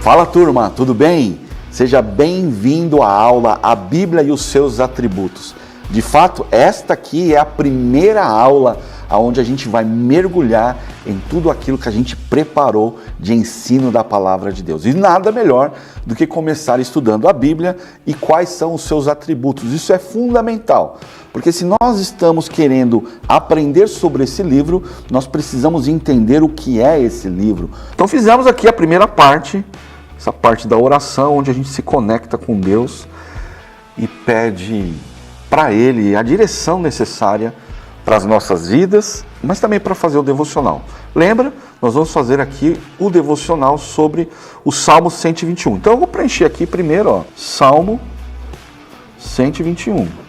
Fala turma, tudo bem? Seja bem-vindo à aula A Bíblia e os seus atributos. De fato, esta aqui é a primeira aula onde a gente vai mergulhar em tudo aquilo que a gente preparou de ensino da Palavra de Deus. E nada melhor do que começar estudando a Bíblia e quais são os seus atributos. Isso é fundamental, porque se nós estamos querendo aprender sobre esse livro, nós precisamos entender o que é esse livro. Então fizemos aqui a primeira parte, essa parte da oração, onde a gente se conecta com Deus e pede para Ele a direção necessária para as nossas vidas, mas também para fazer o devocional. Lembra? Nós vamos fazer aqui o devocional sobre o Salmo 121. Então eu vou preencher aqui primeiro, ó, Salmo 121.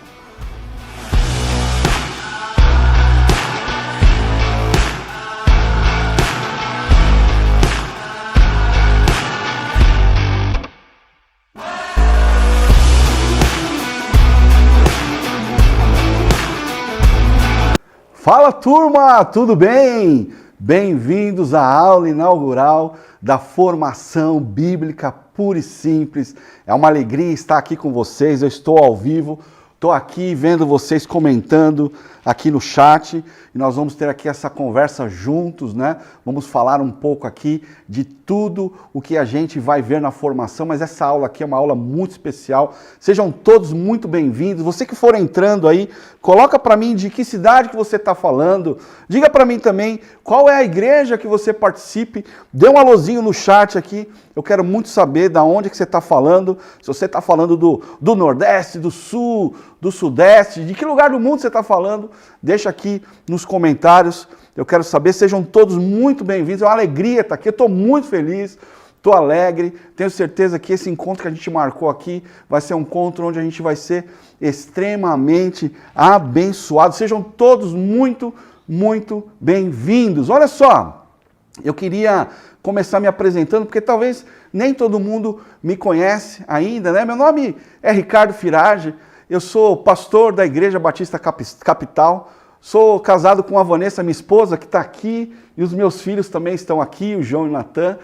Fala turma, tudo bem? Bem-vindos à aula inaugural da formação bíblica pura e simples. É uma alegria estar aqui com vocês, eu estou ao vivo, estou aqui vendo vocês comentando aqui no chat e nós vamos ter aqui essa conversa juntos, né? Vamos falar um pouco aqui de tudo o que a gente vai ver na formação, mas essa aula aqui é uma aula muito especial. Sejam todos muito bem-vindos. Você que for entrando aí, coloca para mim de que cidade que você está falando. Diga para mim também qual é a igreja que você participe. Dê um alôzinho no chat aqui. Eu quero muito saber de onde que você está falando. Se você está falando do Nordeste, do Sul, do Sudeste, de que lugar do mundo você está falando, deixa aqui nos comentários. Eu quero saber, sejam todos muito bem-vindos. É uma alegria estar aqui, eu estou muito feliz, estou alegre. Tenho certeza que esse encontro que a gente marcou aqui vai ser um encontro onde a gente vai ser extremamente abençoado. Sejam todos muito, muito bem-vindos. Olha só, eu queria começar me apresentando, porque talvez nem todo mundo me conhece ainda, né? Meu nome é Ricardo Firage, eu sou pastor da Igreja Batista Capital, sou casado com a Vanessa, minha esposa, que está aqui, e os meus filhos também estão aqui, o João e o Natan.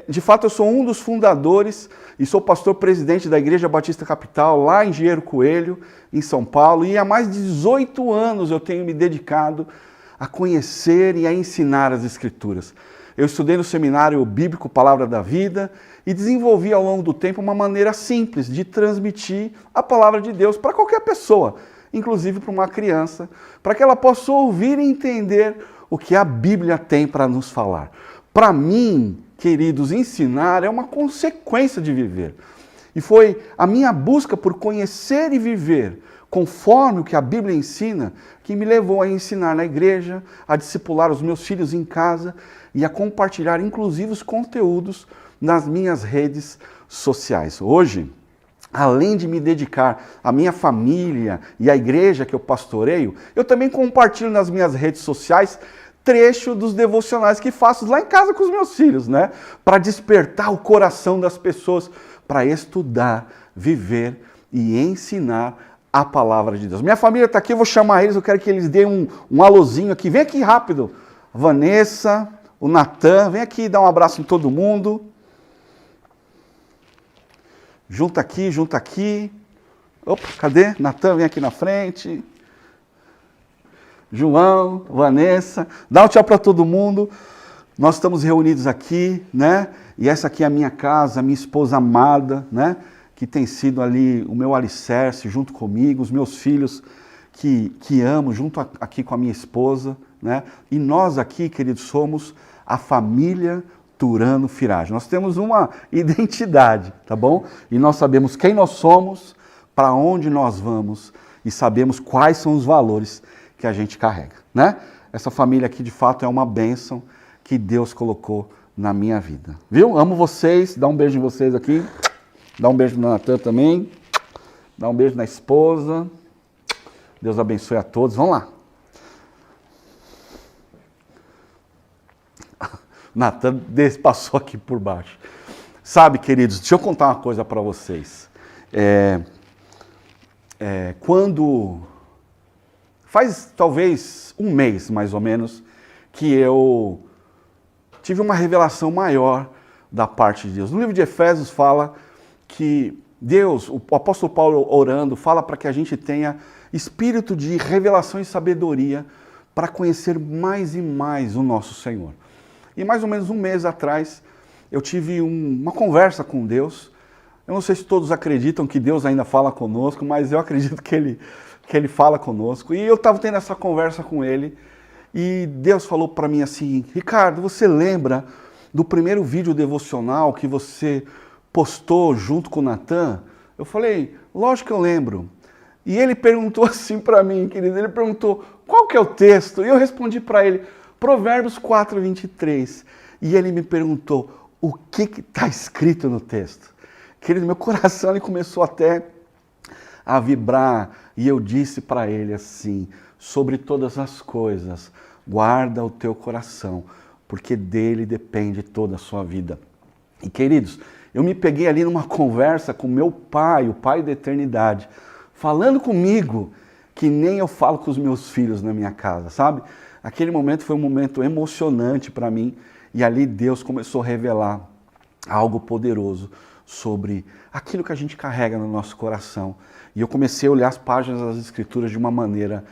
De fato, eu sou um dos fundadores e sou pastor-presidente da Igreja Batista Capital, lá em Engenheiro Coelho, em São Paulo, e há mais de 18 anos eu tenho me dedicado a conhecer e a ensinar as Escrituras. Eu estudei no seminário bíblico Palavra da Vida e desenvolvi ao longo do tempo uma maneira simples de transmitir a Palavra de Deus para qualquer pessoa, inclusive para uma criança, para que ela possa ouvir e entender o que a Bíblia tem para nos falar. Para mim, queridos, ensinar é uma consequência de viver. E foi a minha busca por conhecer e viver conforme o que a Bíblia ensina que me levou a ensinar na igreja, a discipular os meus filhos em casa e a compartilhar, inclusive, os conteúdos nas minhas redes sociais. Hoje, além de me dedicar à minha família e à igreja que eu pastoreio, eu também compartilho nas minhas redes sociais trecho dos devocionais que faço lá em casa com os meus filhos, né? Para despertar o coração das pessoas, para estudar, viver e ensinar a palavra de Deus. Minha família está aqui, eu vou chamar eles, eu quero que eles deem um alôzinho aqui. Vem aqui rápido. Vanessa, o Natan, vem aqui dar um abraço em todo mundo. Junta aqui, junta aqui. Opa, cadê? Natan, vem aqui na frente. João, Vanessa, dá um tchau para todo mundo. Nós estamos reunidos aqui, né? E essa aqui é a minha casa, a minha esposa amada, né? Que tem sido ali o meu alicerce junto comigo, os meus filhos que amo, junto aqui com a minha esposa, né? E nós aqui, queridos, somos a família Turano Firage. Nós temos uma identidade, tá bom? E nós sabemos quem nós somos, para onde nós vamos e sabemos quais são os valores que a gente carrega, né? Essa família aqui, de fato, é uma bênção que Deus colocou na minha vida. Viu? Amo vocês, dá um beijo em vocês aqui. Dá um beijo no Natan também. Dá um beijo na esposa. Deus abençoe a todos. Vamos lá. Natan passou aqui por baixo. Sabe, queridos, deixa eu contar uma coisa para vocês. Quando faz talvez um mês, mais ou menos, que eu tive uma revelação maior da parte de Deus. No livro de Efésios fala que Deus, o apóstolo Paulo orando, fala para que a gente tenha espírito de revelação e sabedoria para conhecer mais e mais o nosso Senhor. E mais ou menos um mês atrás, eu tive uma conversa com Deus. Eu não sei se todos acreditam que Deus ainda fala conosco, mas eu acredito que Ele fala conosco. E eu estava tendo essa conversa com Ele, e Deus falou para mim assim: Ricardo, você lembra do primeiro vídeo devocional que você postou junto com o Natan? Eu falei, lógico que eu lembro. E ele perguntou assim para mim, querido, ele perguntou, qual que é o texto? E eu respondi para ele, Provérbios 4:23. E ele me perguntou, o que está escrito no texto? Querido, meu coração ele começou até a vibrar, e eu disse para ele assim, sobre todas as coisas, guarda o teu coração, porque dele depende toda a sua vida. E queridos, eu me peguei ali numa conversa com meu pai, o Pai da eternidade, falando comigo que nem eu falo com os meus filhos na minha casa, sabe? Aquele momento foi um momento emocionante para mim, e ali Deus começou a revelar algo poderoso sobre aquilo que a gente carrega no nosso coração. E eu comecei a olhar as páginas das Escrituras de uma maneira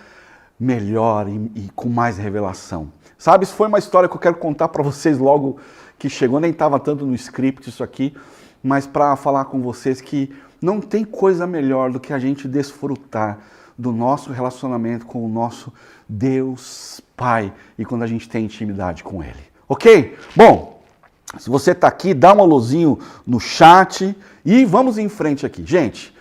melhor e com mais revelação. Sabe, isso foi uma história que eu quero contar para vocês logo que chegou, nem estava tanto no script isso aqui, mas para falar com vocês que não tem coisa melhor do que a gente desfrutar do nosso relacionamento com o nosso Deus Pai e quando a gente tem intimidade com Ele. Ok? Bom, se você está aqui, dá um alôzinho no chat e vamos em frente aqui. Gente,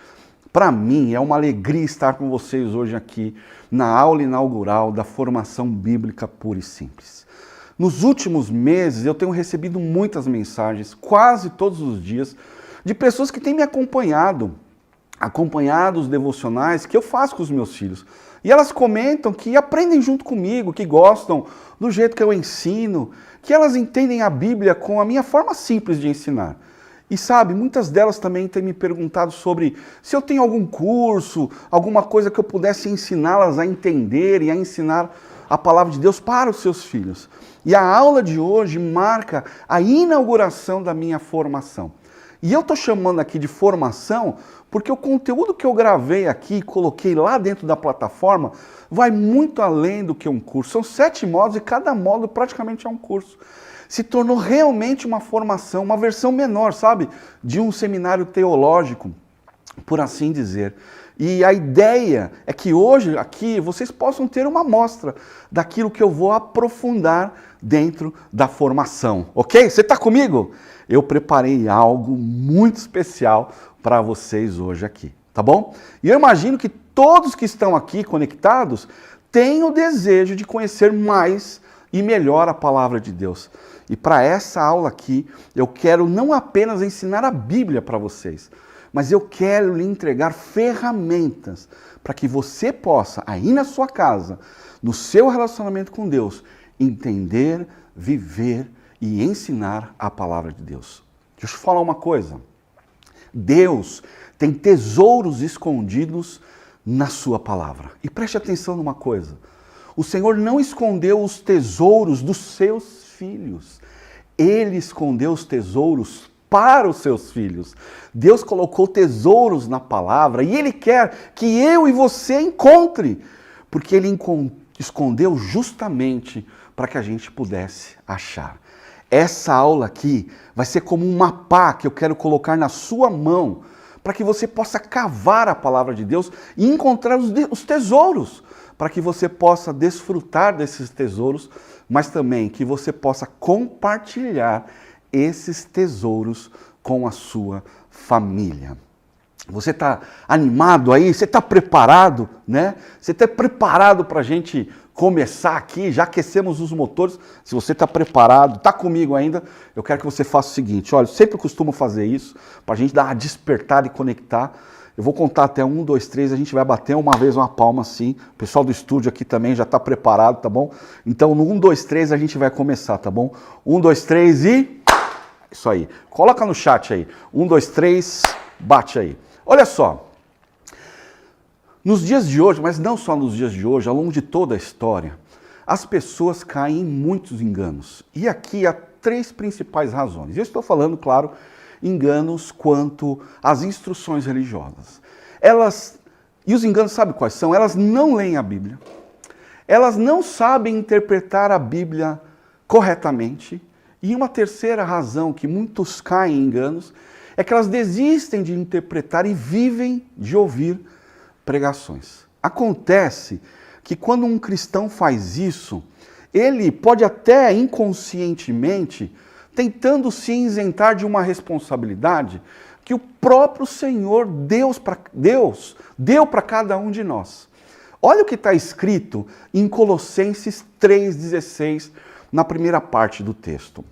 para mim é uma alegria estar com vocês hoje aqui na aula inaugural da Formação Bíblica Pura e Simples. Nos últimos meses eu tenho recebido muitas mensagens, quase todos os dias, de pessoas que têm me acompanhado os devocionais que eu faço com os meus filhos. E elas comentam que aprendem junto comigo, que gostam do jeito que eu ensino, que elas entendem a Bíblia com a minha forma simples de ensinar. E sabe, muitas delas também têm me perguntado sobre se eu tenho algum curso, alguma coisa que eu pudesse ensiná-las a entender e a ensinar a palavra de Deus para os seus filhos. E a aula de hoje marca a inauguração da minha formação. E eu estou chamando aqui de formação porque o conteúdo que eu gravei aqui e coloquei lá dentro da plataforma vai muito além do que um curso. São 7 módulos e cada módulo praticamente é um curso. Se tornou realmente uma formação, uma versão menor, sabe? De um seminário teológico, por assim dizer. E a ideia é que hoje aqui vocês possam ter uma amostra daquilo que eu vou aprofundar dentro da formação, ok? Você está comigo? Eu preparei algo muito especial para vocês hoje aqui, tá bom? E eu imagino que todos que estão aqui conectados têm o desejo de conhecer mais e melhor a palavra de Deus. E para essa aula aqui, eu quero não apenas ensinar a Bíblia para vocês, mas eu quero lhe entregar ferramentas para que você possa, aí na sua casa, no seu relacionamento com Deus, entender, viver e ensinar a palavra de Deus. Deixa eu falar uma coisa. Deus tem tesouros escondidos na sua palavra. E preste atenção numa coisa. O Senhor não escondeu os tesouros dos seus filhos. Ele escondeu os tesouros para os seus filhos. Deus colocou tesouros na palavra e Ele quer que eu e você encontre, porque Ele escondeu justamente para que a gente pudesse achar. Essa aula aqui vai ser como um mapa que eu quero colocar na sua mão, para que você possa cavar a palavra de Deus e encontrar os tesouros, para que você possa desfrutar desses tesouros, mas também que você possa compartilhar esses tesouros com a sua família. Você está animado aí? Você está preparado, né? Você está preparado para a gente começar aqui? Já aquecemos os motores. Se você está preparado, está comigo ainda, eu quero que você faça o seguinte. Olha, eu sempre costumo fazer isso, para a gente dar uma despertada e conectar. Eu vou contar até 1, 2, 3, a gente vai bater uma vez uma palma assim. O pessoal do estúdio aqui também já está preparado, tá bom? Então no 1, 2, 3 a gente vai começar, tá bom? 1, 2, 3 e... Isso aí. Coloca no chat aí. 1, 2, 3, bate aí. Olha só. Nos dias de hoje, mas não só nos dias de hoje, ao longo de toda a história, as pessoas caem em muitos enganos. E aqui há três principais razões. Eu estou falando, claro, enganos quanto às instruções religiosas. E os enganos, sabe quais são? Elas não leem a Bíblia, elas não sabem interpretar a Bíblia corretamente, e uma terceira razão que muitos caem em enganos é que elas desistem de interpretar e vivem de ouvir pregações. Acontece que quando um cristão faz isso, ele pode até inconscientemente tentando se isentar de uma responsabilidade que o próprio Senhor Deus deu para cada um de nós. Olha o que está escrito em Colossenses 3,16, na primeira parte do texto.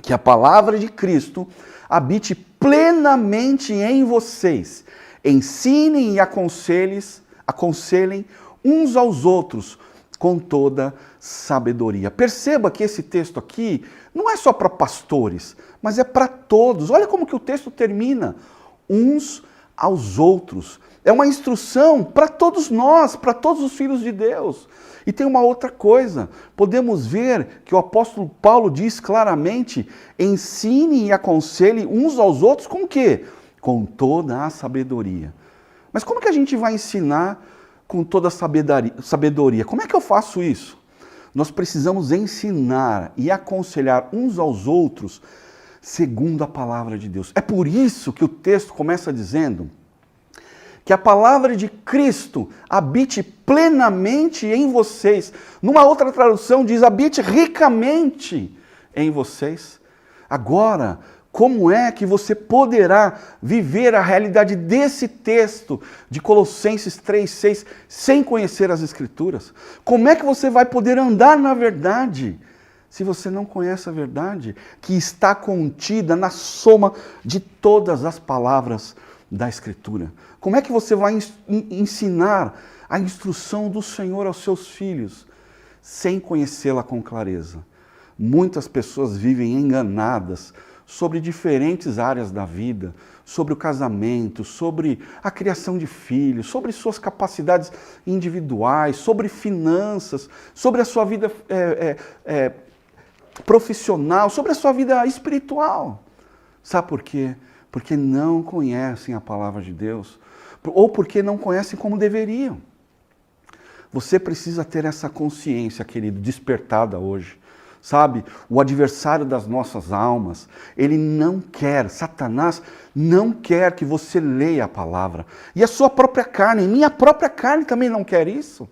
Que a palavra de Cristo habite plenamente em vocês. Ensinem e aconselhem uns aos outros com toda sabedoria. Perceba que esse texto aqui não é só para pastores, mas é para todos. Olha como que o texto termina. Uns aos outros. É uma instrução para todos nós, para todos os filhos de Deus. E tem uma outra coisa. Podemos ver que o apóstolo Paulo diz claramente: ensinem e aconselhem uns aos outros com o quê? Com toda a sabedoria. Mas como que a gente vai ensinar com toda a sabedoria? Como é que eu faço isso? Nós precisamos ensinar e aconselhar uns aos outros segundo a palavra de Deus. É por isso que o texto começa dizendo que a palavra de Cristo habite plenamente em vocês. Numa outra tradução diz, habite ricamente em vocês. Agora, como é que você poderá viver a realidade desse texto de Colossenses 3,6 sem conhecer as Escrituras? Como é que você vai poder andar na verdade se você não conhece a verdade que está contida na soma de todas as palavras da Escritura? Como é que você vai ensinar a instrução do Senhor aos seus filhos sem conhecê-la com clareza? Muitas pessoas vivem enganadas sobre diferentes áreas da vida, sobre o casamento, sobre a criação de filhos, sobre suas capacidades individuais, sobre finanças, sobre a sua vida profissional, sobre a sua vida espiritual. Sabe por quê? Porque não conhecem a palavra de Deus, ou porque não conhecem como deveriam. Você precisa ter essa consciência, querido, despertada hoje. Sabe, o adversário das nossas almas, ele não quer, Satanás não quer que você leia a palavra. E a sua própria carne, minha própria carne também não quer isso.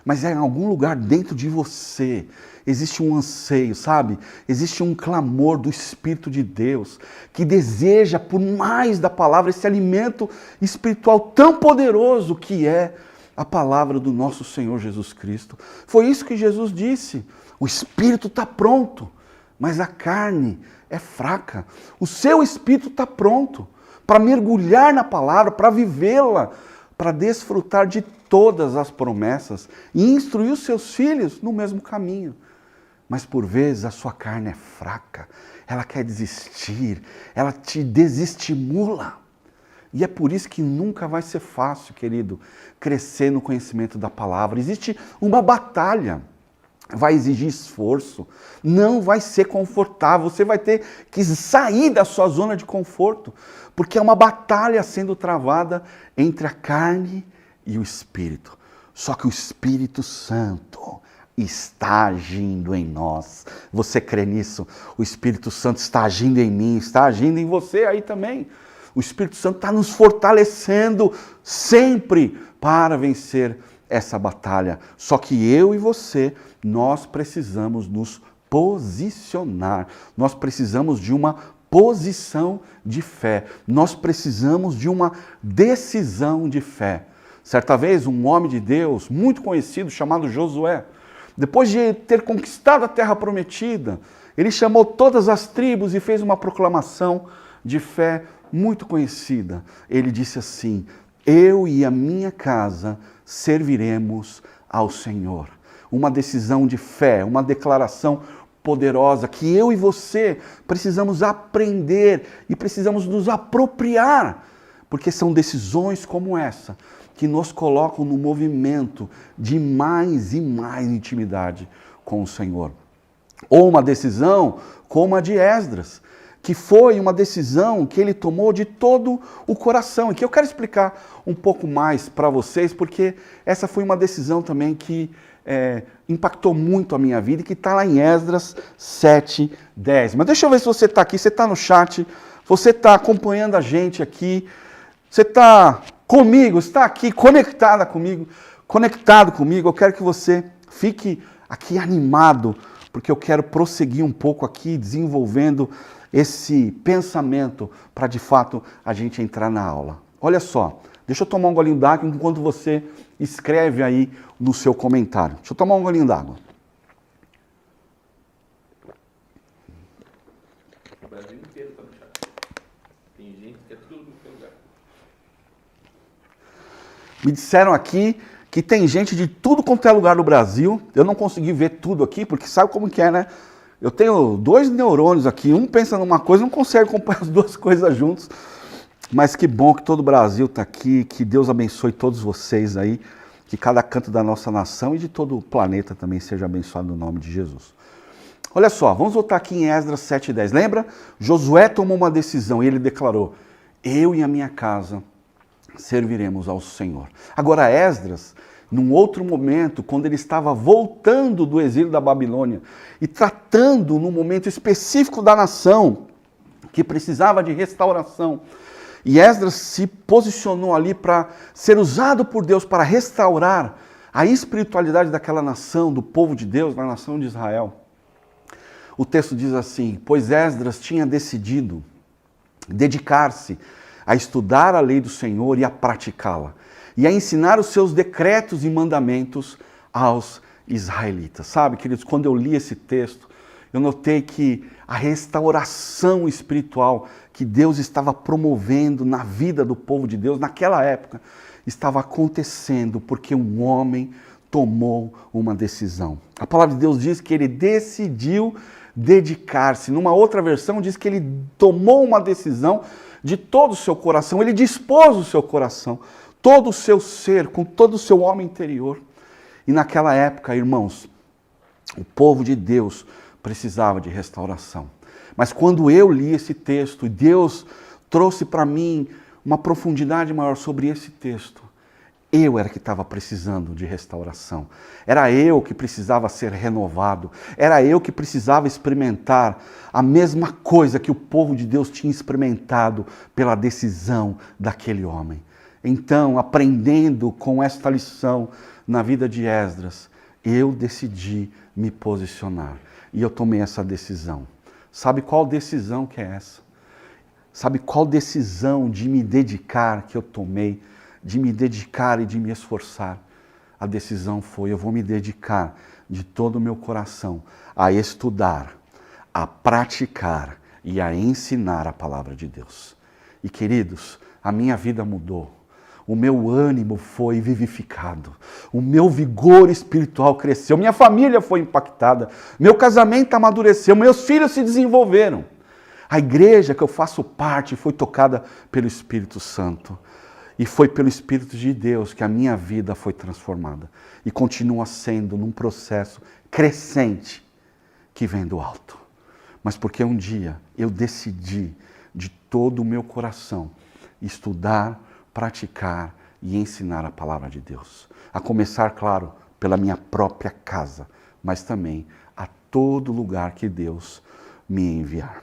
Mas em algum lugar dentro de você existe um anseio, sabe? Existe um clamor do Espírito de Deus que deseja por mais da palavra, esse alimento espiritual tão poderoso que é a palavra do nosso Senhor Jesus Cristo. Foi isso que Jesus disse. O espírito está pronto, mas a carne é fraca. O seu espírito está pronto para mergulhar na palavra, para vivê-la, para desfrutar de todas as promessas e instruir os seus filhos no mesmo caminho. Mas por vezes a sua carne é fraca, ela quer desistir, ela te desestimula. E é por isso que nunca vai ser fácil, querido, crescer no conhecimento da palavra. Existe uma batalha. Vai exigir esforço, não vai ser confortável, você vai ter que sair da sua zona de conforto, porque é uma batalha sendo travada entre a carne e o Espírito. Só que o Espírito Santo está agindo em nós. Você crê nisso? O Espírito Santo está agindo em mim, está agindo em você aí também. O Espírito Santo está nos fortalecendo sempre para vencer essa batalha. Só que eu e você, nós precisamos nos posicionar. Nós precisamos de uma posição de fé. Nós precisamos de uma decisão de fé. Certa vez, um homem de Deus, muito conhecido, chamado Josué, depois de ter conquistado a terra prometida, ele chamou todas as tribos e fez uma proclamação de fé muito conhecida. Ele disse assim: eu e a minha casa serviremos ao Senhor. Uma decisão de fé, uma declaração poderosa que eu e você precisamos aprender e precisamos nos apropriar, porque são decisões como essa que nos colocam no movimento de mais e mais intimidade com o Senhor. ou uma decisão como a de Esdras, que foi uma decisão que ele tomou de todo o coração, e que eu quero explicar um pouco mais para vocês, porque essa foi uma decisão também que impactou muito a minha vida, e que está lá em Esdras 7:10. Mas deixa eu ver se você está aqui, você está no chat, você está acompanhando a gente aqui, você está comigo, está aqui conectado comigo, eu quero que você fique aqui animado, porque eu quero prosseguir um pouco aqui, desenvolvendo esse pensamento para, de fato, a gente entrar na aula. Olha só, deixa eu tomar um golinho d'água enquanto você escreve aí no seu comentário. Deixa eu tomar um golinho d'água. O Brasil inteiro está no chat. Tem gente que é tudo no seu lugar. Me disseram aqui que tem gente de tudo quanto é lugar do Brasil. Eu não consegui ver tudo aqui, porque sabe como que é, né? Eu tenho 2 neurônios aqui, um pensa numa coisa, não consegue acompanhar as 2 coisas juntos. Mas que bom que todo o Brasil está aqui, que Deus abençoe todos vocês aí, que cada canto da nossa nação e de todo o planeta também seja abençoado no nome de Jesus. Olha só, vamos voltar aqui em Esdras 7:10. Lembra? Josué tomou uma decisão e ele declarou: eu e a minha casa serviremos ao Senhor. Agora Esdras, num outro momento, quando ele estava voltando do exílio da Babilônia e tratando num momento específico da nação que precisava de restauração, e Esdras se posicionou ali para ser usado por Deus para restaurar a espiritualidade daquela nação, do povo de Deus, da nação de Israel. O texto diz assim: pois Esdras tinha decidido dedicar-se a estudar a lei do Senhor e a praticá-la, e a ensinar os seus decretos e mandamentos aos israelitas. Sabe, queridos, quando eu li esse texto, eu notei que a restauração espiritual que Deus estava promovendo na vida do povo de Deus naquela época estava acontecendo porque um homem tomou uma decisão. A palavra de Deus diz que ele decidiu dedicar-se. Numa outra versão diz que ele tomou uma decisão de todo o seu coração, ele dispôs o seu coração, todo o seu ser, com todo o seu homem interior. E naquela época, irmãos, o povo de Deus precisava de restauração. Mas quando eu li esse texto, e Deus trouxe para mim uma profundidade maior sobre esse texto, eu era que estava precisando de restauração. Era eu que precisava ser renovado. Era eu que precisava experimentar a mesma coisa que o povo de Deus tinha experimentado pela decisão daquele homem. Então, aprendendo com esta lição na vida de Esdras, eu decidi me posicionar. E eu tomei essa decisão. Sabe qual decisão que é essa? Sabe qual decisão de me dedicar que eu tomei? De me dedicar e de me esforçar? A decisão foi: eu vou me dedicar de todo o meu coração a estudar, a praticar e a ensinar a palavra de Deus. E queridos, a minha vida mudou. O meu ânimo foi vivificado, o meu vigor espiritual cresceu, minha família foi impactada, meu casamento amadureceu, meus filhos se desenvolveram. A igreja que eu faço parte foi tocada pelo Espírito Santo. E foi pelo Espírito de Deus que a minha vida foi transformada. E continua sendo num processo crescente que vem do alto. Mas porque um dia eu decidi de todo o meu coração estudar, praticar e ensinar a palavra de Deus. A começar, claro, pela minha própria casa, mas também a todo lugar que Deus me enviar.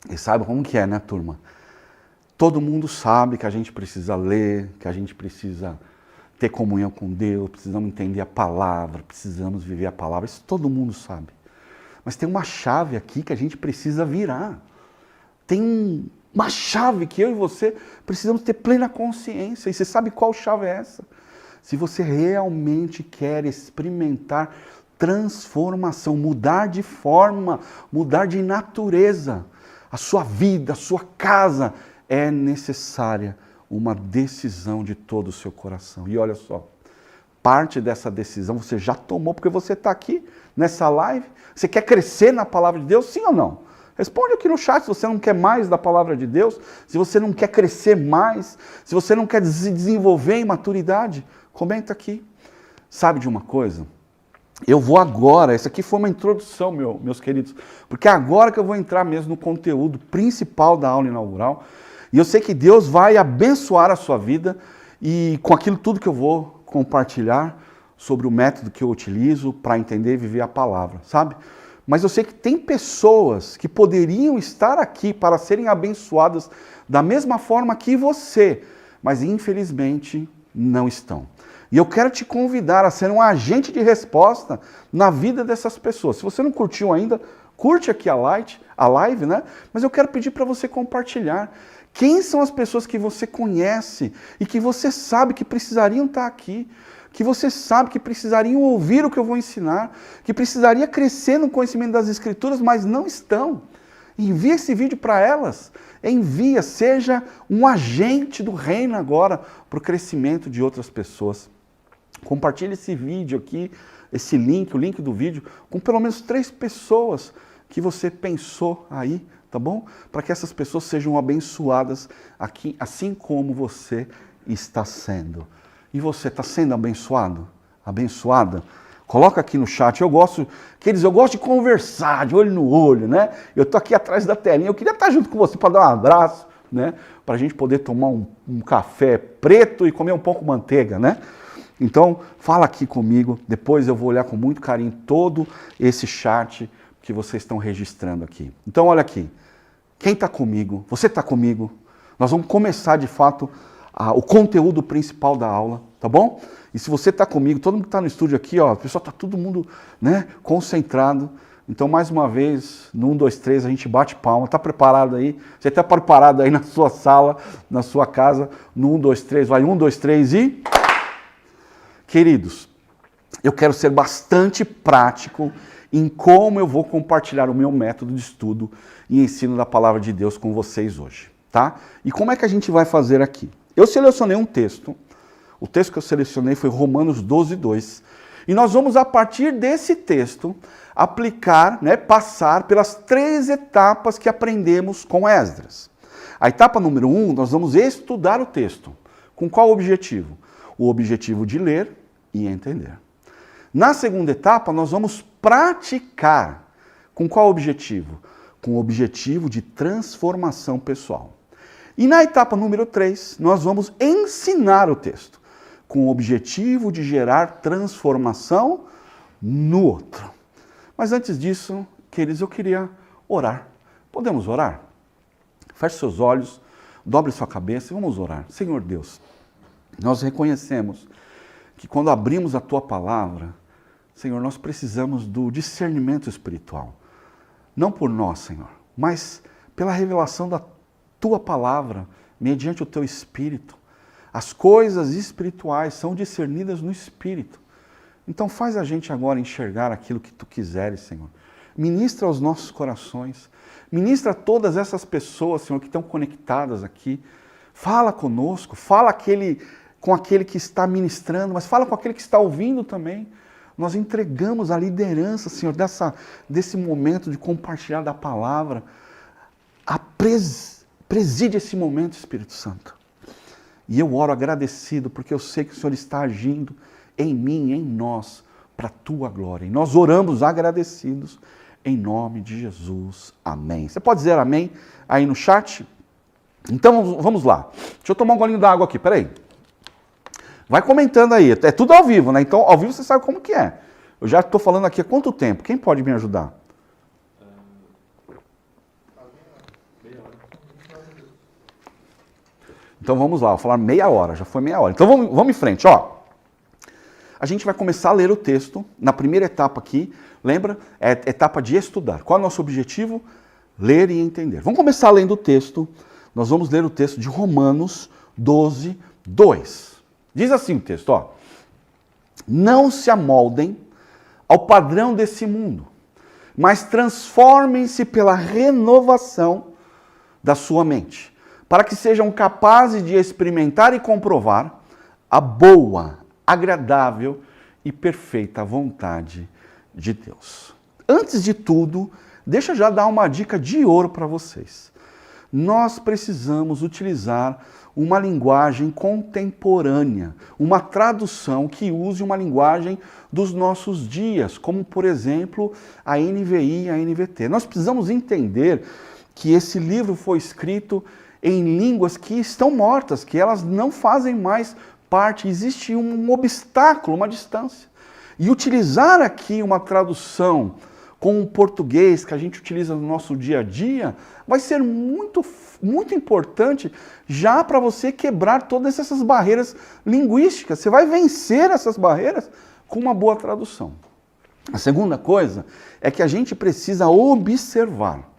E sabe como que é, né, turma? Todo mundo sabe que a gente precisa ler, que a gente precisa ter comunhão com Deus, precisamos entender a palavra, precisamos viver a palavra, isso todo mundo sabe. Mas tem uma chave aqui que a gente precisa virar. Tem uma chave que eu e você precisamos ter plena consciência. E você sabe qual chave é essa? Se você realmente quer experimentar transformação, mudar de forma, mudar de natureza, a sua vida, a sua casa, é necessária uma decisão de todo o seu coração. E olha só, parte dessa decisão você já tomou, porque você está aqui nessa live. Você quer crescer na palavra de Deus, sim ou não? Responde aqui no chat se você não quer mais da palavra de Deus, se você não quer crescer mais, se você não quer se desenvolver em maturidade, comenta aqui. Sabe de uma coisa? eu vou agora, essa aqui foi uma introdução, meus queridos, porque é agora que eu vou entrar mesmo no conteúdo principal da aula inaugural, e eu sei que Deus vai abençoar a sua vida, e com aquilo tudo que eu vou compartilhar sobre o método que eu utilizo para entender e viver a palavra, sabe? Mas eu sei que tem pessoas que poderiam estar aqui para serem abençoadas da mesma forma que você, mas infelizmente não estão. E eu quero te convidar a ser um agente de resposta na vida dessas pessoas. Se você não curtiu ainda, curte aqui a live, né? Mas eu quero pedir para você compartilhar. Quem são as pessoas que você conhece e que você sabe que precisariam estar aqui? Que você sabe que precisariam ouvir o que eu vou ensinar, que precisaria crescer no conhecimento das Escrituras, mas não estão. Envia esse vídeo para elas. Envia, seja um agente do reino agora para o crescimento de outras pessoas. Compartilhe esse vídeo aqui, esse link, o link do vídeo, com pelo menos 3 pessoas que você pensou aí, tá bom? Para que essas pessoas sejam abençoadas aqui, assim como você está sendo. E você está sendo abençoado? Abençoada? Coloca aqui no chat. Eu gosto de conversar, de olho no olho, né? Eu estou aqui atrás da telinha. Eu queria estar junto com você para dar um abraço, né? Para a gente poder tomar um café preto e comer um pouco de manteiga, né? Então, fala aqui comigo. Depois eu vou olhar com muito carinho todo esse chat que vocês estão registrando aqui. Então, olha aqui. Quem está comigo? Você está comigo? Nós vamos começar, de fato, o conteúdo principal da aula, tá bom? E se você está comigo, todo mundo que está no estúdio aqui, ó, o pessoal está todo mundo, né, concentrado. Então, mais uma vez, no 1, 2, 3, a gente bate palma. Está preparado aí? Você está preparado aí na sua sala, na sua casa? No 1, 2, 3, vai 1, 2, 3 e... Queridos, eu quero ser bastante prático em como eu vou compartilhar o meu método de estudo e ensino da palavra de Deus com vocês hoje, tá? E como é que a gente vai fazer aqui? Eu selecionei um texto, o texto que eu selecionei foi Romanos 12, 2, e nós vamos, a partir desse texto, aplicar, né, passar pelas 3 etapas que aprendemos com Esdras. A etapa número 1, nós vamos estudar o texto. Com qual objetivo? O objetivo de ler e entender. Na segunda etapa, nós vamos praticar. Com qual objetivo? Com o objetivo de transformação pessoal. E na etapa número 3, nós vamos ensinar o texto, com o objetivo de gerar transformação no outro. Mas antes disso, queridos, eu queria orar. Podemos orar? Feche seus olhos, dobre sua cabeça e vamos orar. Senhor Deus, nós reconhecemos que quando abrimos a Tua palavra, Senhor, nós precisamos do discernimento espiritual. Não por nós, Senhor, mas pela revelação da Tua palavra, mediante o Teu Espírito. As coisas espirituais são discernidas no Espírito. Então faz a gente agora enxergar aquilo que Tu quiseres, Senhor. Ministra aos nossos corações. Ministra a todas essas pessoas, Senhor, que estão conectadas aqui. Fala conosco, fala com aquele que está ministrando, mas fala com aquele que está ouvindo também. Nós entregamos a liderança, Senhor, desse momento de compartilhar da palavra. Preside esse momento, Espírito Santo. E eu oro agradecido, porque eu sei que o Senhor está agindo em mim, em nós, para a Tua glória. E nós oramos agradecidos, em nome de Jesus. Amém. Você pode dizer amém aí no chat? Então vamos lá. Deixa eu tomar um golinho d'água aqui, peraí. Vai comentando aí, é tudo ao vivo, né? Então ao vivo você sabe como que é. Eu já estou falando aqui há quanto tempo? Quem pode me ajudar? Então vamos lá, vou falar meia hora, já foi meia hora. Então vamos em frente, ó. A gente vai começar a ler o texto, na primeira etapa aqui, lembra? É a etapa de estudar. Qual é o nosso objetivo? Ler e entender. Vamos começar lendo o texto. Nós vamos ler o texto de Romanos 12, 2. Diz assim o texto, ó. Não se amoldem ao padrão desse mundo, mas transformem-se pela renovação da sua mente, para que sejam capazes de experimentar e comprovar a boa, agradável e perfeita vontade de Deus. Antes de tudo, deixa eu já dar uma dica de ouro para vocês. nós precisamos utilizar uma linguagem contemporânea, uma tradução que use uma linguagem dos nossos dias, como, por exemplo, a NVI e a NVT. Nós precisamos entender que esse livro foi escrito em línguas que estão mortas, que elas não fazem mais parte, existe um obstáculo, uma distância. E utilizar aqui uma tradução com o português que a gente utiliza no nosso dia a dia, vai ser muito importante já para você quebrar todas essas barreiras linguísticas. Você vai vencer essas barreiras com uma boa tradução. A segunda coisa é que a gente precisa observar.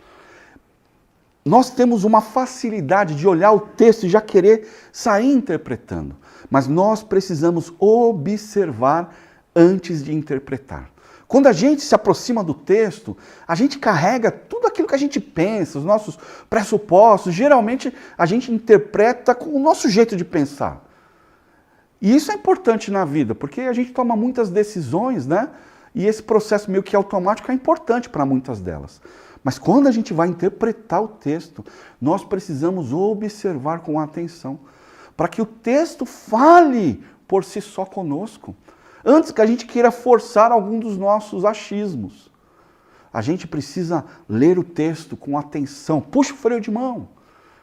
Nós temos uma facilidade de olhar o texto e já querer sair interpretando, mas nós precisamos observar antes de interpretar. Quando a gente se aproxima do texto, a gente carrega tudo aquilo que a gente pensa, os nossos pressupostos. Geralmente a gente interpreta com o nosso jeito de pensar. E isso é importante na vida, porque a gente toma muitas decisões, né? E esse processo meio que automático é importante para muitas delas. Mas quando a gente vai interpretar o texto, nós precisamos observar com atenção, para que o texto fale por si só conosco. Antes que a gente queira forçar algum dos nossos achismos. A gente precisa ler o texto com atenção. Puxa o freio de mão.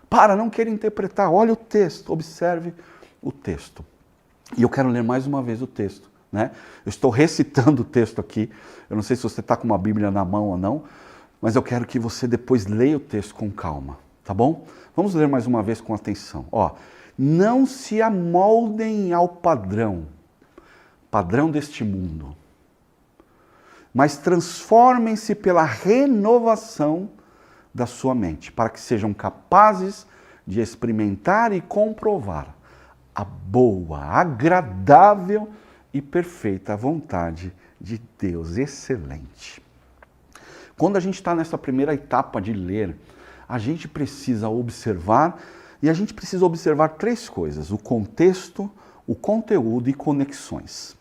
Para, não queira interpretar. Olha o texto, observe o texto. E eu quero ler mais uma vez o texto, né? Eu estou recitando o texto aqui. Eu não sei se você está com uma Bíblia na mão ou não, mas eu quero que você depois leia o texto com calma, tá bom? Vamos ler mais uma vez com atenção. Ó, não se amoldem ao padrão deste mundo, mas transformem-se pela renovação da sua mente, para que sejam capazes de experimentar e comprovar a boa, agradável e perfeita vontade de Deus. Excelente. Quando a gente está nessa primeira etapa de ler, a gente precisa observar, e a gente precisa observar três coisas: o contexto, o conteúdo e conexões.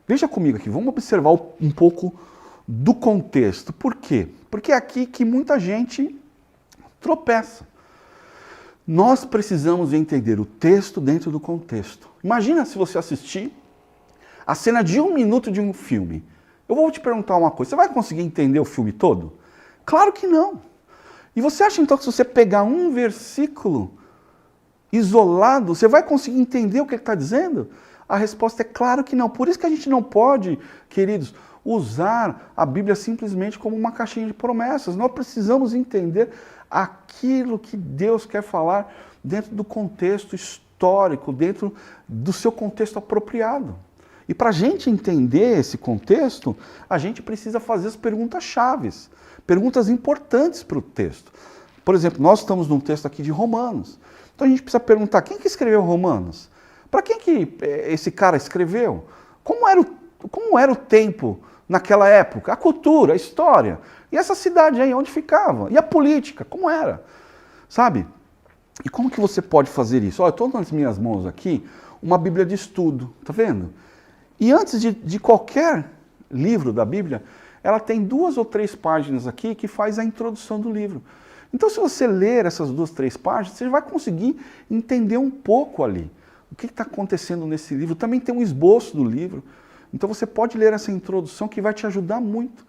Veja comigo aqui, vamos observar um pouco do contexto. Por quê? Porque é aqui que muita gente tropeça. Nós precisamos entender o texto dentro do contexto. Imagina se você assistir a cena de 1 minuto de um filme. Eu vou te perguntar uma coisa, você vai conseguir entender o filme todo? Claro que não. E você acha então que se você pegar um versículo isolado, você vai conseguir entender o que ele está dizendo? A resposta é claro que não. Por isso que a gente não pode, queridos, usar a Bíblia simplesmente como uma caixinha de promessas. Nós precisamos entender aquilo que Deus quer falar dentro do contexto histórico, dentro do seu contexto apropriado. E para a gente entender esse contexto, a gente precisa fazer as perguntas chaves, perguntas importantes para o texto. Por exemplo, nós estamos num texto aqui de Romanos. Então a gente precisa perguntar, quem que escreveu Romanos? Para quem que esse cara escreveu? Como era o tempo naquela época? A cultura, a história. E essa cidade aí, onde ficava? E a política, como era? Sabe? E como que você pode fazer isso? Olha, eu estou nas minhas mãos aqui uma Bíblia de estudo, tá vendo? E antes de qualquer livro da Bíblia, ela tem 2 ou 3 páginas aqui que faz a introdução do livro. Então, se você ler essas 2, 3 páginas, você vai conseguir entender um pouco ali. O que está acontecendo nesse livro? Também tem um esboço do livro. Então você pode ler essa introdução que vai te ajudar muito.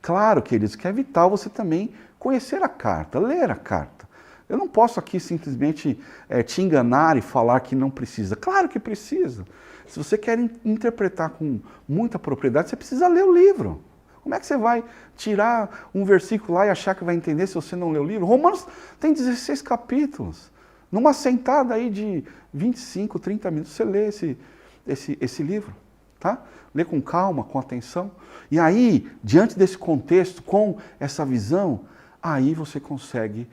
Claro, queridos, que é vital você também conhecer a carta, ler a carta. Eu não posso aqui simplesmente te enganar e falar que não precisa. Claro que precisa. Se você quer interpretar com muita propriedade, você precisa ler o livro. Como é que você vai tirar um versículo lá e achar que vai entender se você não ler o livro? Romanos tem 16 capítulos. Numa sentada aí de 25, 30 minutos, você lê esse livro, tá? Lê com calma, com atenção. E aí, diante desse contexto, com essa visão, aí você consegue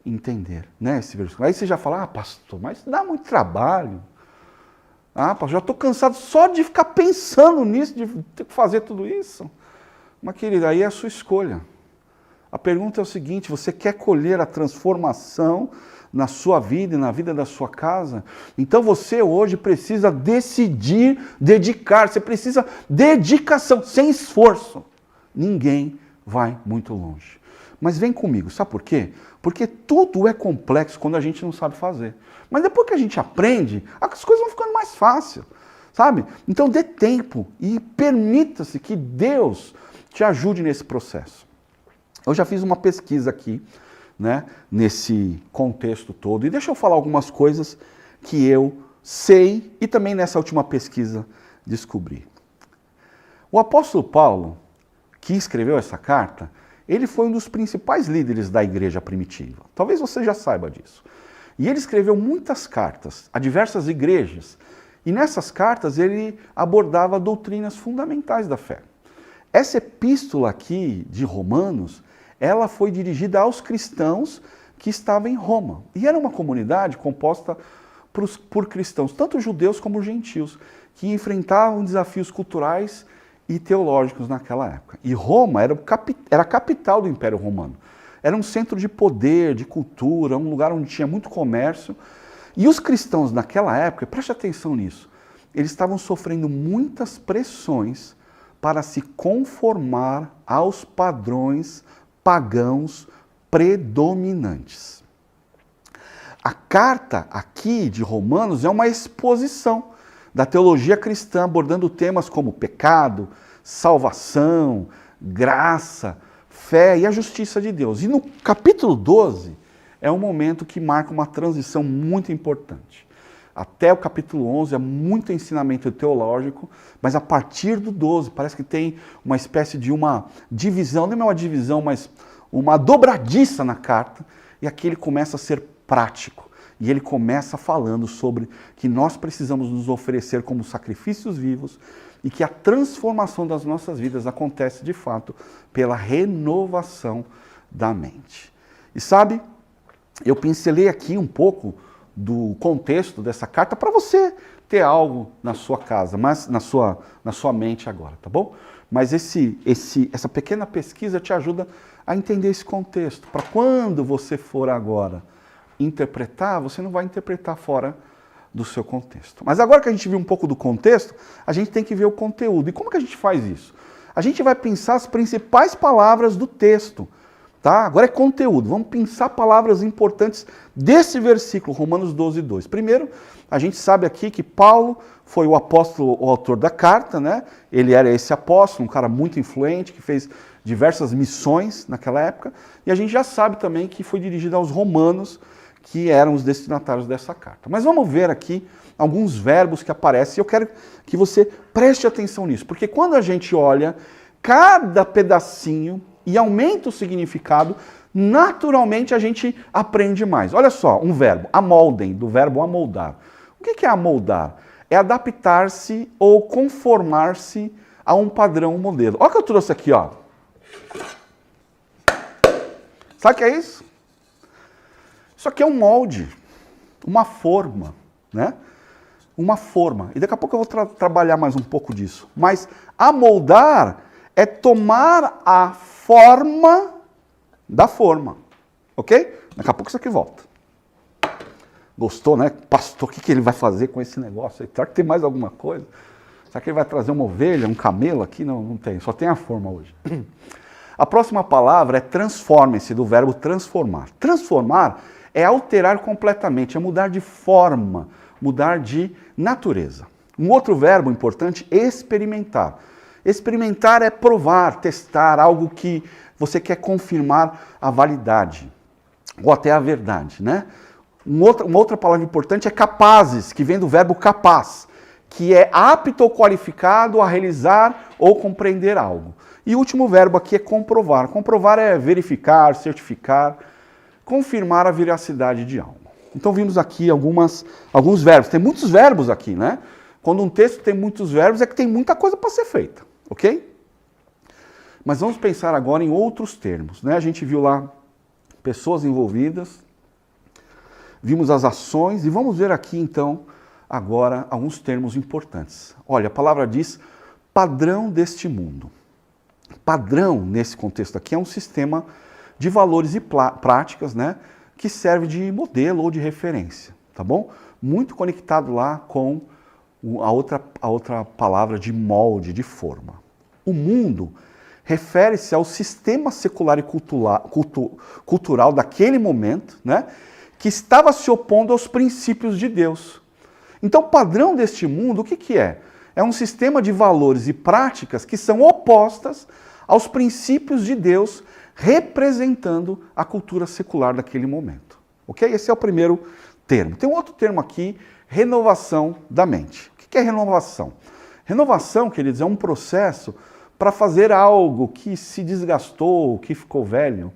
entender, né, esse versículo. Aí você já fala, pastor, mas dá muito trabalho. Pastor, já estou cansado só de ficar pensando nisso, de ter que fazer tudo isso. Mas, querida, aí é a sua escolha. A pergunta é o seguinte, você quer colher a transformação na sua vida e na vida da sua casa? Então você hoje precisa decidir dedicar, você precisa dedicação, sem esforço. Ninguém vai muito longe. Mas vem comigo, sabe por quê? Porque tudo é complexo quando a gente não sabe fazer. Mas depois que a gente aprende, as coisas vão ficando mais fáceis, sabe? Então dê tempo e permita-se que Deus te ajude nesse processo. Eu já fiz uma pesquisa aqui, né, nesse contexto todo. E deixa eu falar algumas coisas que eu sei e também nessa última pesquisa descobri. O apóstolo Paulo, que escreveu essa carta, ele foi um dos principais líderes da igreja primitiva. Talvez você já saiba disso. E ele escreveu muitas cartas a diversas igrejas. E nessas cartas ele abordava doutrinas fundamentais da fé. Essa epístola aqui de Romanos, ela foi dirigida aos cristãos que estavam em Roma. E era uma comunidade composta por cristãos, tanto judeus como gentios, que enfrentavam desafios culturais e teológicos naquela época. E Roma era a capital do Império Romano. Era um centro de poder, de cultura, um lugar onde tinha muito comércio. E os cristãos naquela época, preste atenção nisso, eles estavam sofrendo muitas pressões para se conformar aos padrões pagãos predominantes. A carta aqui de Romanos é uma exposição da teologia cristã, abordando temas como pecado, salvação, graça, fé e a justiça de Deus. E no capítulo 12 é um momento que marca uma transição muito importante. Até o capítulo 11 é muito ensinamento teológico, mas a partir do 12 parece que tem uma espécie de uma divisão, não é uma divisão, mas uma dobradiça na carta, e aqui ele começa a ser prático. E ele começa falando sobre que nós precisamos nos oferecer como sacrifícios vivos e que a transformação das nossas vidas acontece de fato pela renovação da mente. E sabe, eu pincelei aqui um pouco do contexto dessa carta para você ter algo na sua casa, mas na sua mente agora, tá bom? Mas essa pequena pesquisa te ajuda a entender esse contexto, para quando você for agora interpretar, você não vai interpretar fora do seu contexto. Mas agora que a gente viu um pouco do contexto, a gente tem que ver o conteúdo. E como que a gente faz isso? A gente vai pensar as principais palavras do texto. Tá? Agora é conteúdo. Vamos pensar palavras importantes desse versículo, Romanos 12, 2. Primeiro, a gente sabe aqui que Paulo foi o apóstolo, o autor da carta, né? Ele era esse apóstolo, um cara muito influente, que fez diversas missões naquela época. E a gente já sabe também que foi dirigido aos romanos, que eram os destinatários dessa carta. Mas vamos ver aqui alguns verbos que aparecem. Eu quero que você preste atenção nisso, porque quando a gente olha cada pedacinho e aumenta o significado, naturalmente a gente aprende mais. Olha só, um verbo, amoldem, do verbo amoldar. O que é amoldar? É adaptar-se ou conformar-se a um padrão, um modelo. Olha o que eu trouxe aqui, ó. Sabe o que é isso? Isso aqui é um molde, uma forma, né? Uma forma. E daqui a pouco eu vou trabalhar mais um pouco disso. Mas amoldar é tomar a forma da forma, ok? Daqui a pouco isso aqui volta. Gostou, né? Pastor, o que ele vai fazer com esse negócio? Será que tem mais alguma coisa? Será que ele vai trazer uma ovelha, um camelo aqui? Não, não tem, só tem a forma hoje. A próxima palavra é transforme-se, do verbo transformar. Transformar é alterar completamente, é mudar de forma, mudar de natureza. Um outro verbo importante, experimentar. Experimentar é provar, testar, algo que você quer confirmar a validade, ou até a verdade, né? Uma outra palavra importante é capazes, que vem do verbo capaz, que é apto ou qualificado a realizar ou compreender algo. E o último verbo aqui é comprovar. Comprovar é verificar, certificar, confirmar a veracidade de algo. Então vimos aqui alguns verbos. Tem muitos verbos aqui, né? Quando um texto tem muitos verbos é que tem muita coisa para ser feita, ok? Mas vamos pensar agora em outros termos, né? A gente viu lá pessoas envolvidas, vimos as ações e vamos ver aqui então agora alguns termos importantes. Olha, a palavra diz padrão deste mundo. Padrão, nesse contexto aqui, é um sistema de valores e práticas, né, que serve de modelo ou de referência, tá bom? Muito conectado lá com a outra palavra de molde, de forma. O mundo refere-se ao sistema secular e cultural daquele momento, né, que estava se opondo aos princípios de Deus. Então, o padrão deste mundo, o que é? É um sistema de valores e práticas que são opostas aos princípios de Deus, representando a cultura secular daquele momento. Ok? Esse é o primeiro termo. Tem um outro termo aqui, renovação da mente. O que é renovação? Renovação, queridos, é um processo para fazer algo que se desgastou, que ficou velho,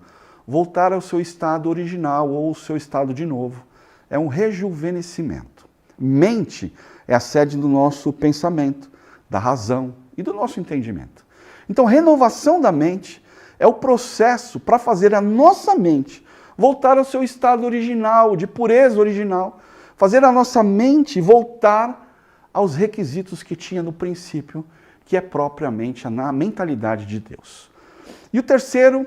voltar ao seu estado original ou ao seu estado de novo. É um rejuvenescimento. Mente é a sede do nosso pensamento, da razão e do nosso entendimento. Então, renovação da mente é o processo para fazer a nossa mente voltar ao seu estado original, de pureza original, fazer a nossa mente voltar aos requisitos que tinha no princípio, que é propriamente a mentalidade de Deus. E o terceiro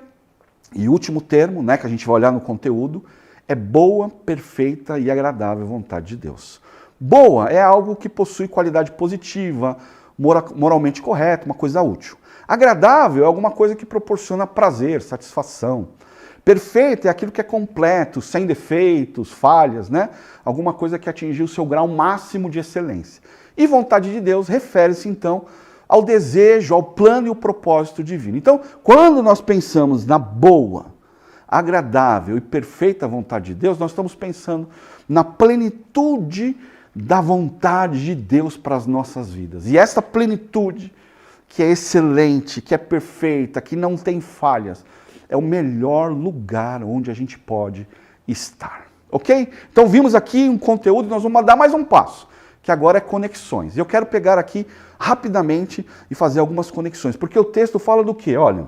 e último termo, né, que a gente vai olhar no conteúdo, é boa, perfeita e agradável vontade de Deus. Boa é algo que possui qualidade positiva, moralmente correta, uma coisa útil. Agradável é alguma coisa que proporciona prazer, satisfação. Perfeito é aquilo que é completo, sem defeitos, falhas, né? Alguma coisa que atingiu o seu grau máximo de excelência. E vontade de Deus refere-se, então, ao desejo, ao plano e ao propósito divino. Então, quando nós pensamos na boa, agradável e perfeita vontade de Deus, nós estamos pensando na plenitude da vontade de Deus para as nossas vidas. E essa plenitude, que é excelente, que é perfeita, que não tem falhas, é o melhor lugar onde a gente pode estar. Ok? Então vimos aqui um conteúdo e nós vamos dar mais um passo, que agora é conexões. E eu quero pegar aqui rapidamente e fazer algumas conexões, porque o texto fala do quê? Olha,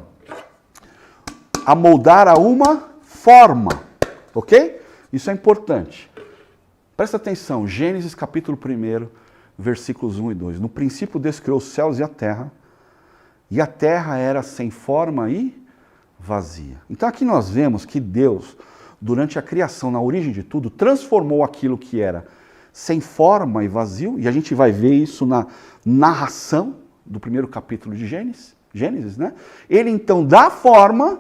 amoldar a uma forma. Ok? Isso é importante. Presta atenção, Gênesis capítulo 1, versículos 1 e 2. No princípio Deus criou os céus e a terra era sem forma e vazia. Então aqui nós vemos que Deus, durante a criação, na origem de tudo, transformou aquilo que era sem forma e vazio, e a gente vai ver isso na narração do primeiro capítulo de Gênesis, né? Ele então dá forma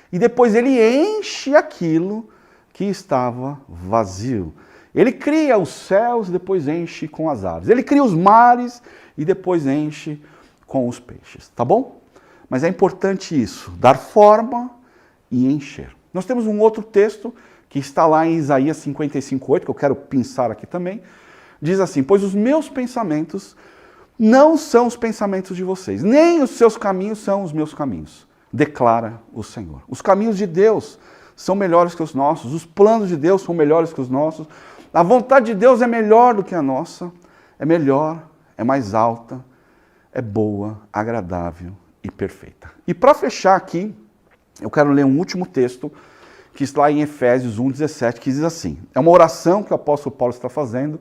e depois ele enche aquilo que estava vazio. Ele cria os céus e depois enche com as aves. Ele cria os mares e depois enche com os peixes, tá bom? Mas é importante isso, dar forma e encher. Nós temos um outro texto que está lá em Isaías 55:8, que eu quero pensar aqui também. Diz assim: pois os meus pensamentos não são os pensamentos de vocês, nem os seus caminhos são os meus caminhos, declara o Senhor. Os caminhos de Deus são melhores que os nossos, os planos de Deus são melhores que os nossos, a vontade de Deus é melhor do que a nossa, é melhor, é mais alta, é boa, agradável e perfeita. E para fechar aqui, eu quero ler um último texto, que está lá em Efésios 1:17, que diz assim, é uma oração que o apóstolo Paulo está fazendo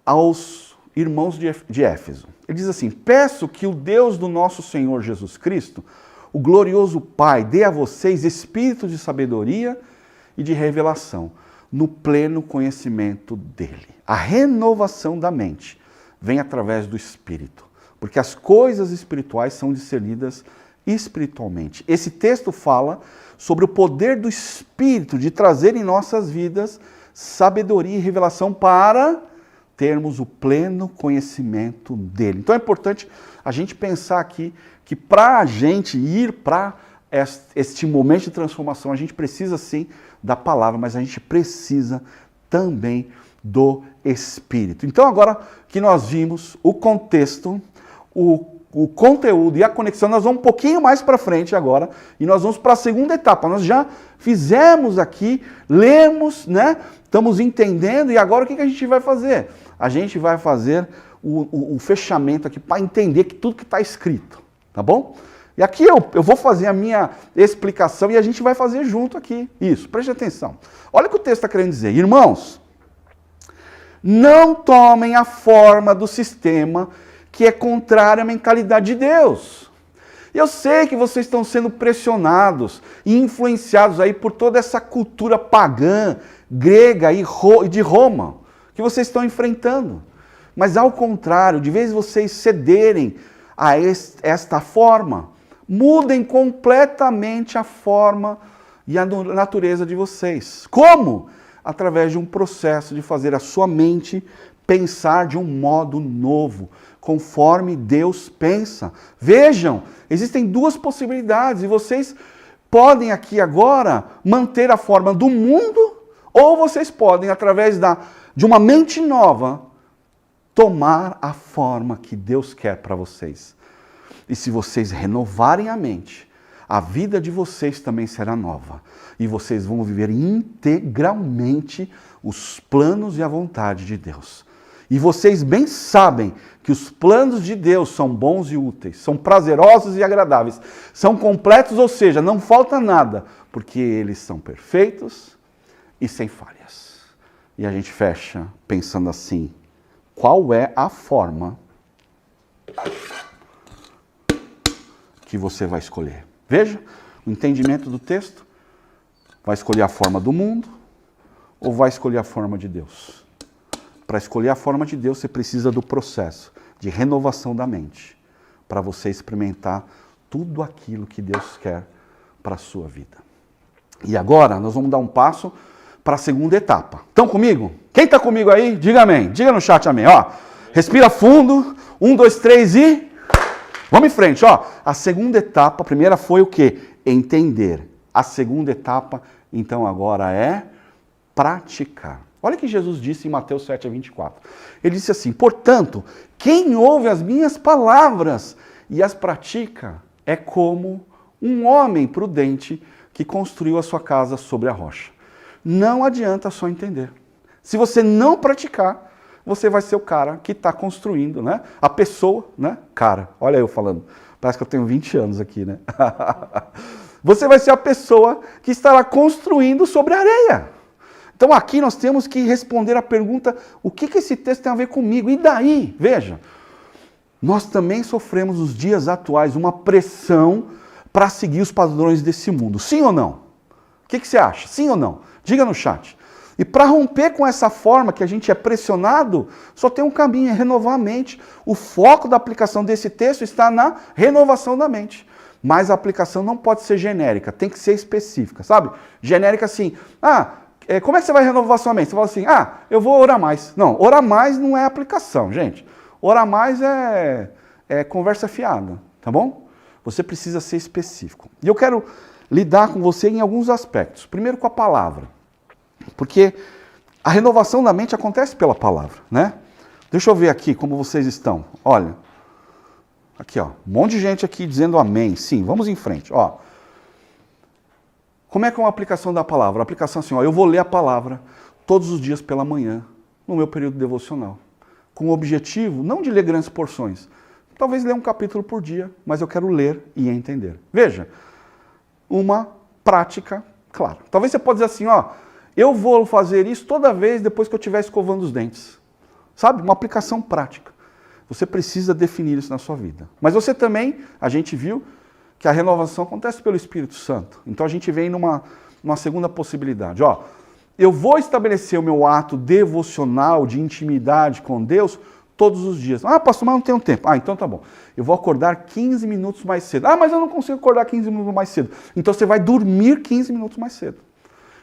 aos irmãos de Éfeso. Ele diz assim: peço que o Deus do nosso Senhor Jesus Cristo, o glorioso Pai, dê a vocês espírito de sabedoria e de revelação, no pleno conhecimento dele. A renovação da mente vem através do Espírito, porque as coisas espirituais são discernidas espiritualmente. Esse texto fala sobre o poder do Espírito de trazer em nossas vidas sabedoria e revelação para termos o pleno conhecimento dele. Então é importante a gente pensar aqui que para a gente ir para este momento de transformação, a gente precisa sim da palavra, mas a gente precisa também do Espírito. Então agora que nós vimos o contexto, o conteúdo e a conexão, nós vamos um pouquinho mais para frente agora e nós vamos para a segunda etapa. Nós já fizemos aqui, lemos, né? Estamos entendendo e agora o que a gente vai fazer? A gente vai fazer o fechamento aqui para entender que tudo que está escrito, tá bom? E aqui eu vou fazer a minha explicação e a gente vai fazer junto aqui. Isso, preste atenção. Olha o que o texto está querendo dizer. Irmãos, não tomem a forma do sistema que é contrário à mentalidade de Deus. Eu sei que vocês estão sendo pressionados e influenciados aí por toda essa cultura pagã, grega e de Roma, que vocês estão enfrentando. Mas ao contrário, de vez vocês cederem a esta forma, Mudem completamente a forma e a natureza de vocês. Como? Através de um processo de fazer a sua mente pensar de um modo novo, conforme Deus pensa. Vejam, existem duas possibilidades e vocês podem aqui agora manter a forma do mundo ou vocês podem, através de uma mente nova, tomar a forma que Deus quer para vocês. E se vocês renovarem a mente, a vida de vocês também será nova. E vocês vão viver integralmente os planos e a vontade de Deus. E vocês bem sabem que os planos de Deus são bons e úteis, são prazerosos e agradáveis, são completos, ou seja, não falta nada, porque eles são perfeitos e sem falhas. E a gente fecha pensando assim, qual é a forma que você vai escolher? Veja, o entendimento do texto, vai escolher a forma do mundo ou vai escolher a forma de Deus? Para escolher a forma de Deus, você precisa do processo de renovação da mente, para você experimentar tudo aquilo que Deus quer para a sua vida. E agora, nós vamos dar um passo para a segunda etapa. Estão comigo? Quem está comigo aí? Diga amém. Diga no chat amém. Ó, respira fundo. 1, 2, 3 e... Vamos em frente. Ó. A segunda etapa, a primeira foi o quê? Entender. A segunda etapa, então, agora é praticar. Olha o que Jesus disse em Mateus 7:24. Ele disse assim, portanto, quem ouve as minhas palavras e as pratica é como um homem prudente que construiu a sua casa sobre a rocha. Não adianta só entender. Se você não praticar, você vai ser o cara que está construindo, né? A pessoa, né? Cara, olha eu falando. Parece que eu tenho 20 anos aqui, né? Você vai ser a pessoa que estará construindo sobre a areia. Então aqui nós temos que responder a pergunta, o que esse texto tem a ver comigo? E daí? Veja, nós também sofremos nos dias atuais uma pressão para seguir os padrões desse mundo. Sim ou não? O que você acha? Sim ou não? Diga no chat. E para romper com essa forma que a gente é pressionado, só tem um caminho, é renovar a mente. O foco da aplicação desse texto está na renovação da mente. Mas a aplicação não pode ser genérica, tem que ser específica, sabe? Genérica assim, como é que você vai renovar sua mente? Você fala assim, eu vou orar mais. Não, orar mais não é aplicação, gente. Orar mais é conversa fiada, tá bom? Você precisa ser específico. E eu quero lidar com você em alguns aspectos. Primeiro com a palavra. Porque a renovação da mente acontece pela palavra, né? Deixa eu ver aqui como vocês estão. Olha, aqui ó, um monte de gente aqui dizendo amém. Sim, vamos em frente, ó. Como é que é uma aplicação da palavra? A aplicação assim, ó, eu vou ler a palavra todos os dias pela manhã, no meu período devocional. Com o objetivo, não de ler grandes porções, talvez ler um capítulo por dia, mas eu quero ler e entender. Veja, uma prática clara. Talvez você possa dizer assim, ó, eu vou fazer isso toda vez depois que eu estiver escovando os dentes. Sabe? Uma aplicação prática. Você precisa definir isso na sua vida. Mas você também, a gente viu, que a renovação acontece pelo Espírito Santo. Então a gente vem numa segunda possibilidade. Ó, eu vou estabelecer o meu ato devocional de intimidade com Deus todos os dias. Pastor, mas não tenho tempo. Então tá bom. Eu vou acordar 15 minutos mais cedo. Mas eu não consigo acordar 15 minutos mais cedo. Então você vai dormir 15 minutos mais cedo.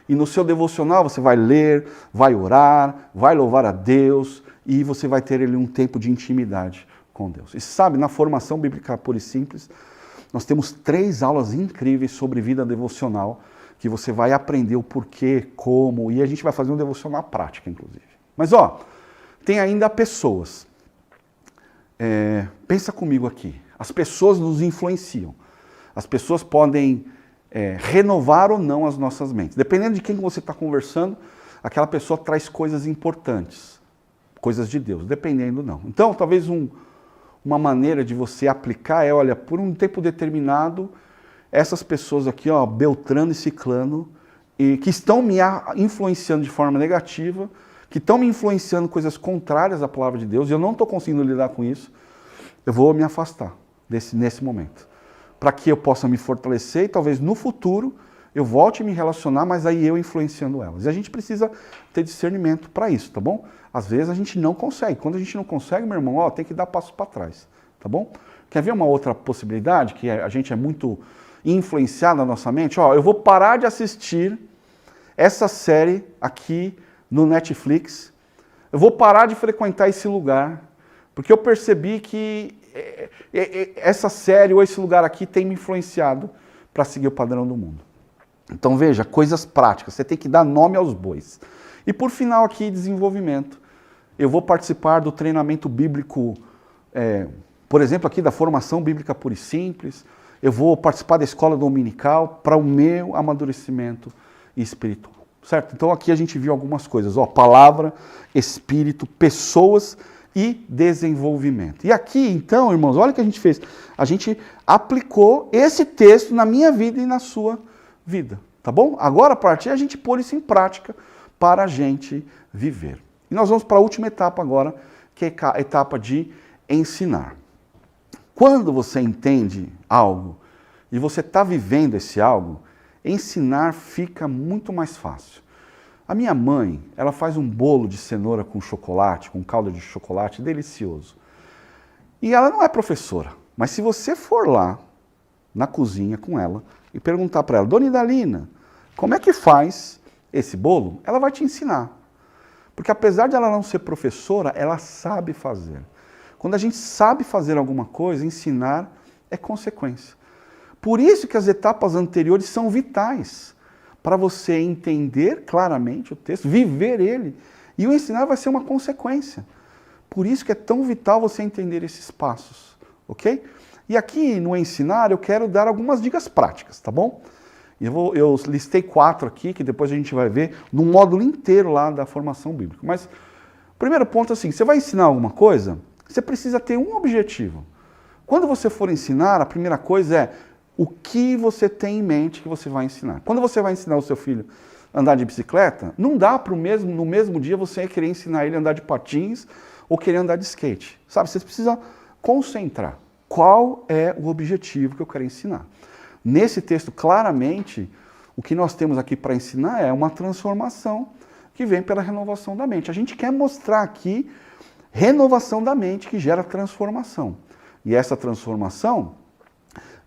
E no seu devocional você vai ler, vai orar, vai louvar a Deus e você vai ter ali um tempo de intimidade com Deus. E sabe, na formação bíblica pura e simples, nós temos 3 aulas incríveis sobre vida devocional, que você vai aprender o porquê, como, e a gente vai fazer um devocional prática, inclusive. Mas ó, tem ainda pessoas. Pensa comigo aqui. As pessoas nos influenciam. As pessoas podem renovar ou não as nossas mentes. Dependendo de quem você está conversando, aquela pessoa traz coisas importantes, coisas de Deus, dependendo não. Então, talvez uma maneira de você aplicar olha, por um tempo determinado, essas pessoas aqui, ó, Beltrano e Ciclano, que estão me influenciando de forma negativa, que estão me influenciando coisas contrárias à palavra de Deus, e eu não estou conseguindo lidar com isso, eu vou me afastar nesse momento. Para que eu possa me fortalecer e talvez no futuro eu volte a me relacionar, mas aí eu influenciando elas. E a gente precisa ter discernimento para isso, tá bom? Às vezes a gente não consegue. Quando a gente não consegue, meu irmão, tem que dar passos para trás, tá bom? Quer ver uma outra possibilidade, que a gente é muito influenciado na nossa mente? Ó, eu vou parar de assistir essa série aqui no Netflix, eu vou parar de frequentar esse lugar, porque eu percebi que essa série ou esse lugar aqui tem me influenciado para seguir o padrão do mundo. Então veja, coisas práticas, você tem que dar nome aos bois. E por final aqui, desenvolvimento. Eu vou participar do treinamento bíblico, por exemplo, aqui da formação bíblica pura e simples. Eu vou participar da escola dominical para o meu amadurecimento espiritual. Certo? Então aqui a gente viu algumas coisas. Ó, palavra, espírito, pessoas e desenvolvimento. E aqui, então, irmãos, olha o que a gente fez. A gente aplicou esse texto na minha vida e na sua vida. Tá bom? Agora, a partir a gente pôr isso em prática para a gente viver. E nós vamos para a última etapa agora, que é a etapa de ensinar. Quando você entende algo e você está vivendo esse algo, ensinar fica muito mais fácil. A minha mãe, ela faz um bolo de cenoura com chocolate, com calda de chocolate, delicioso. E ela não é professora, mas se você for lá na cozinha com ela e perguntar para ela, Dona Idalina, como é que faz esse bolo? Ela vai te ensinar. Porque apesar de ela não ser professora, ela sabe fazer. Quando a gente sabe fazer alguma coisa, ensinar é consequência. Por isso que as etapas anteriores são vitais, para você entender claramente o texto, viver ele, e o ensinar vai ser uma consequência. Por isso que é tão vital você entender esses passos, ok? E aqui no ensinar eu quero dar algumas dicas práticas, tá bom? Eu listei 4 aqui, que depois a gente vai ver no módulo inteiro lá da formação bíblica. Mas o primeiro ponto é assim, você vai ensinar alguma coisa, você precisa ter um objetivo. Quando você for ensinar, a primeira coisa é o que você tem em mente que você vai ensinar. Quando você vai ensinar o seu filho a andar de bicicleta, não dá para no mesmo dia você querer ensinar ele a andar de patins ou querer andar de skate. Sabe, você precisa concentrar. Qual é o objetivo que eu quero ensinar? Nesse texto, claramente, o que nós temos aqui para ensinar é uma transformação que vem pela renovação da mente. A gente quer mostrar aqui renovação da mente que gera transformação. E essa transformação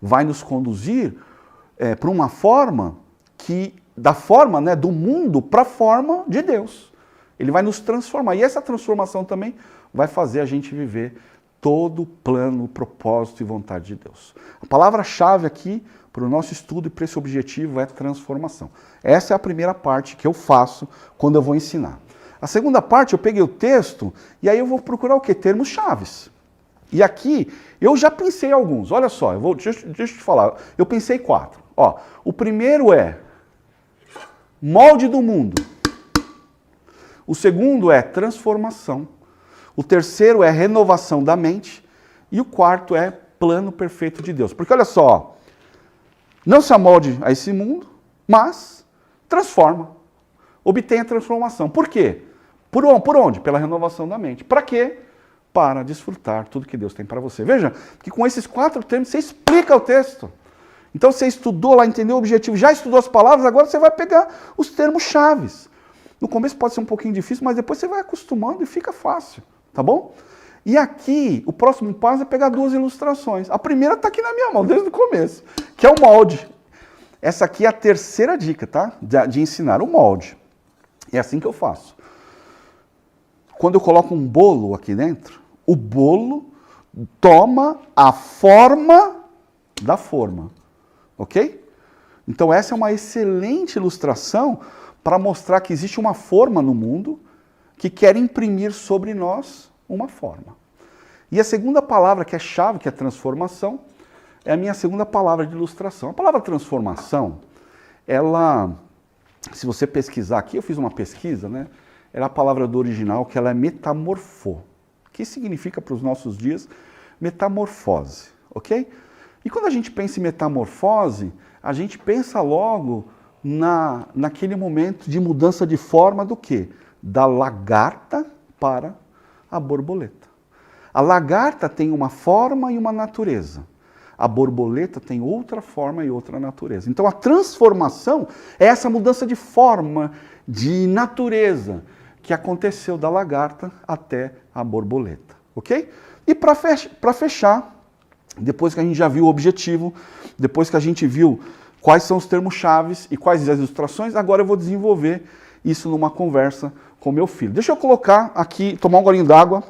vai nos conduzir para uma forma da forma, né, do mundo para a forma de Deus. Ele vai nos transformar. E essa transformação também vai fazer a gente viver todo o plano, o propósito e vontade de Deus. A palavra-chave aqui para o nosso estudo e para esse objetivo é transformação. Essa é a primeira parte que eu faço quando eu vou ensinar. A segunda parte, eu peguei o texto e aí eu vou procurar o quê? Termos chaves. E aqui, eu já pensei alguns. Olha só, deixa eu te falar. Eu pensei 4. Ó, o primeiro é molde do mundo. O segundo é transformação. O terceiro é renovação da mente. E o quarto é plano perfeito de Deus. Porque olha só, não se amolde a esse mundo, mas transforma. Obtenha transformação. Por quê? Por onde? Pela renovação da mente. Para quê? Para desfrutar tudo que Deus tem para você. Veja que com esses 4 termos você explica o texto. Então você estudou lá, entendeu o objetivo, já estudou as palavras, agora você vai pegar os termos chaves. No começo pode ser um pouquinho difícil, mas depois você vai acostumando e fica fácil, tá bom? E aqui, o próximo passo é pegar 2 ilustrações. A primeira está aqui na minha mão, desde o começo, que é o molde. Essa aqui é a terceira dica, tá? De ensinar o molde. É assim que eu faço. Quando eu coloco um bolo aqui dentro, o bolo toma a forma da forma, ok? Então essa é uma excelente ilustração para mostrar que existe uma forma no mundo que quer imprimir sobre nós uma forma. E a segunda palavra que é chave, que é transformação, é a minha segunda palavra de ilustração. A palavra transformação, ela, se você pesquisar aqui, eu fiz uma pesquisa, né? Era a palavra do original, que ela é metamorfô, que significa para os nossos dias metamorfose, ok? E quando a gente pensa em metamorfose, a gente pensa logo naquele momento de mudança de forma do quê? Da lagarta para a borboleta. A lagarta tem uma forma e uma natureza. A borboleta tem outra forma e outra natureza. Então a transformação é essa mudança de forma, de natureza, que aconteceu da lagarta até a borboleta, ok? E para fechar, depois que a gente já viu o objetivo, depois que a gente viu quais são os termos-chaves e quais as ilustrações, agora eu vou desenvolver isso numa conversa com meu filho. Deixa eu colocar aqui, tomar um golinho d'água.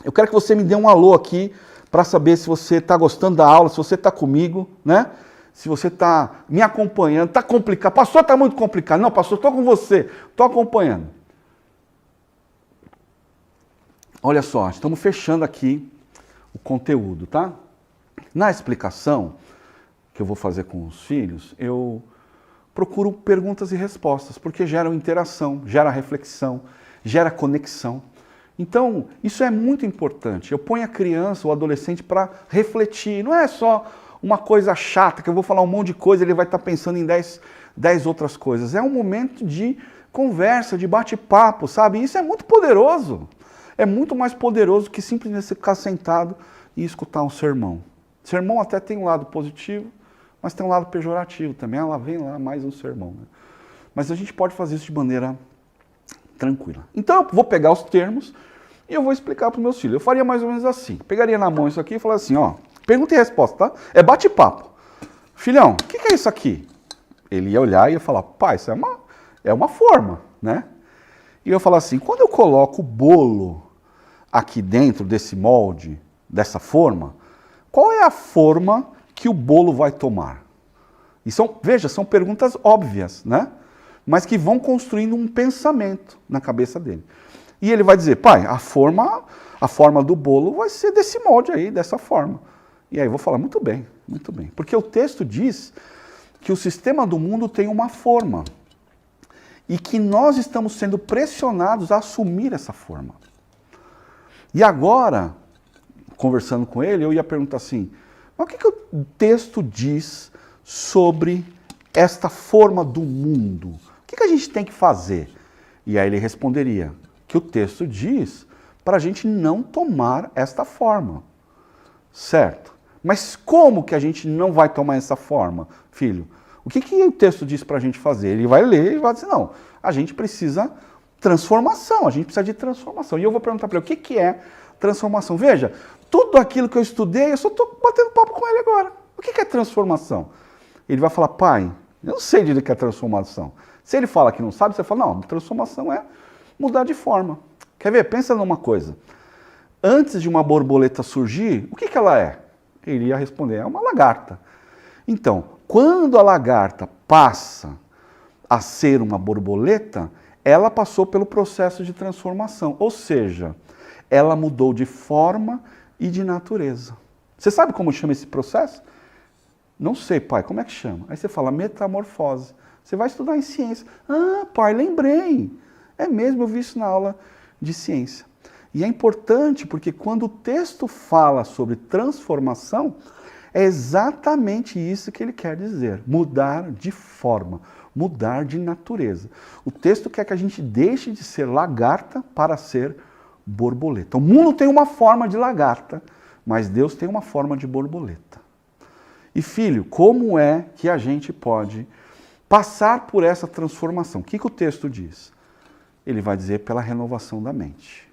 Eu quero que você me dê um alô aqui para saber se você está gostando da aula, se você está comigo, né? Se você está me acompanhando. Está complicado. Pastor, está muito complicado. Não, pastor, estou com você. Estou acompanhando. Olha só, estamos fechando aqui o conteúdo, tá? Na explicação que eu vou fazer com os filhos, eu procuro perguntas e respostas, porque geram interação, gera reflexão, gera conexão. Então, isso é muito importante. Eu ponho a criança ou adolescente para refletir. Não é só uma coisa chata, que eu vou falar um monte de coisa, ele vai estar pensando em 10 outras coisas. É um momento de conversa, de bate-papo, sabe? Isso é muito poderoso. É muito mais poderoso que simplesmente você ficar sentado e escutar um sermão. Sermão até tem um lado positivo, mas tem um lado pejorativo também. Ah, lá vem lá mais um sermão. Né? Mas a gente pode fazer isso de maneira tranquila. Então, eu vou pegar os termos e eu vou explicar para os meus filhos. Eu faria mais ou menos assim. Pegaria na mão isso aqui e falaria assim, ó, pergunta e resposta, tá? É bate-papo. Filhão, o que é isso aqui? Ele ia olhar e ia falar, pai, isso é uma forma, né? E eu ia falar assim, quando eu coloco o bolo aqui dentro desse molde, dessa forma, qual é a forma que o bolo vai tomar? E veja, são perguntas óbvias, né? Mas que vão construindo um pensamento na cabeça dele. E ele vai dizer, pai, a forma do bolo vai ser desse molde aí, dessa forma. E aí eu vou falar, muito bem. Porque o texto diz que o sistema do mundo tem uma forma. E que nós estamos sendo pressionados a assumir essa forma. E agora, conversando com ele, eu ia perguntar assim, mas o que o texto diz sobre esta forma do mundo? O que a gente tem que fazer? E aí ele responderia que o texto diz para a gente não tomar esta forma. Certo? Mas como que a gente não vai tomar essa forma, filho? O que o texto diz para a gente fazer? Ele vai ler e vai dizer, não, a gente precisa transformação, a gente precisa de transformação. E eu vou perguntar para ele, o que é transformação? Veja, tudo aquilo que eu estudei, eu só estou batendo papo com ele agora. O que é transformação? Ele vai falar, pai, eu não sei direito o que é transformação. Se ele fala que não sabe, você fala, não, transformação é mudar de forma. Quer ver? Pensa numa coisa. Antes de uma borboleta surgir, o que ela é? Ele ia responder, é uma lagarta. Então, quando a lagarta passa a ser uma borboleta, ela passou pelo processo de transformação. Ou seja, ela mudou de forma e de natureza. Você sabe como chama esse processo? Não sei, pai, como é que chama? Aí você fala metamorfose. Você vai estudar em ciência. Ah, pai, lembrei. É mesmo, eu vi isso na aula de ciência. E é importante porque quando o texto fala sobre transformação, é exatamente isso que ele quer dizer. Mudar de forma, mudar de natureza. O texto quer que a gente deixe de ser lagarta para ser borboleta. O mundo tem uma forma de lagarta, mas Deus tem uma forma de borboleta. E filho, como é que a gente pode passar por essa transformação? O que o texto diz? Ele vai dizer pela renovação da mente.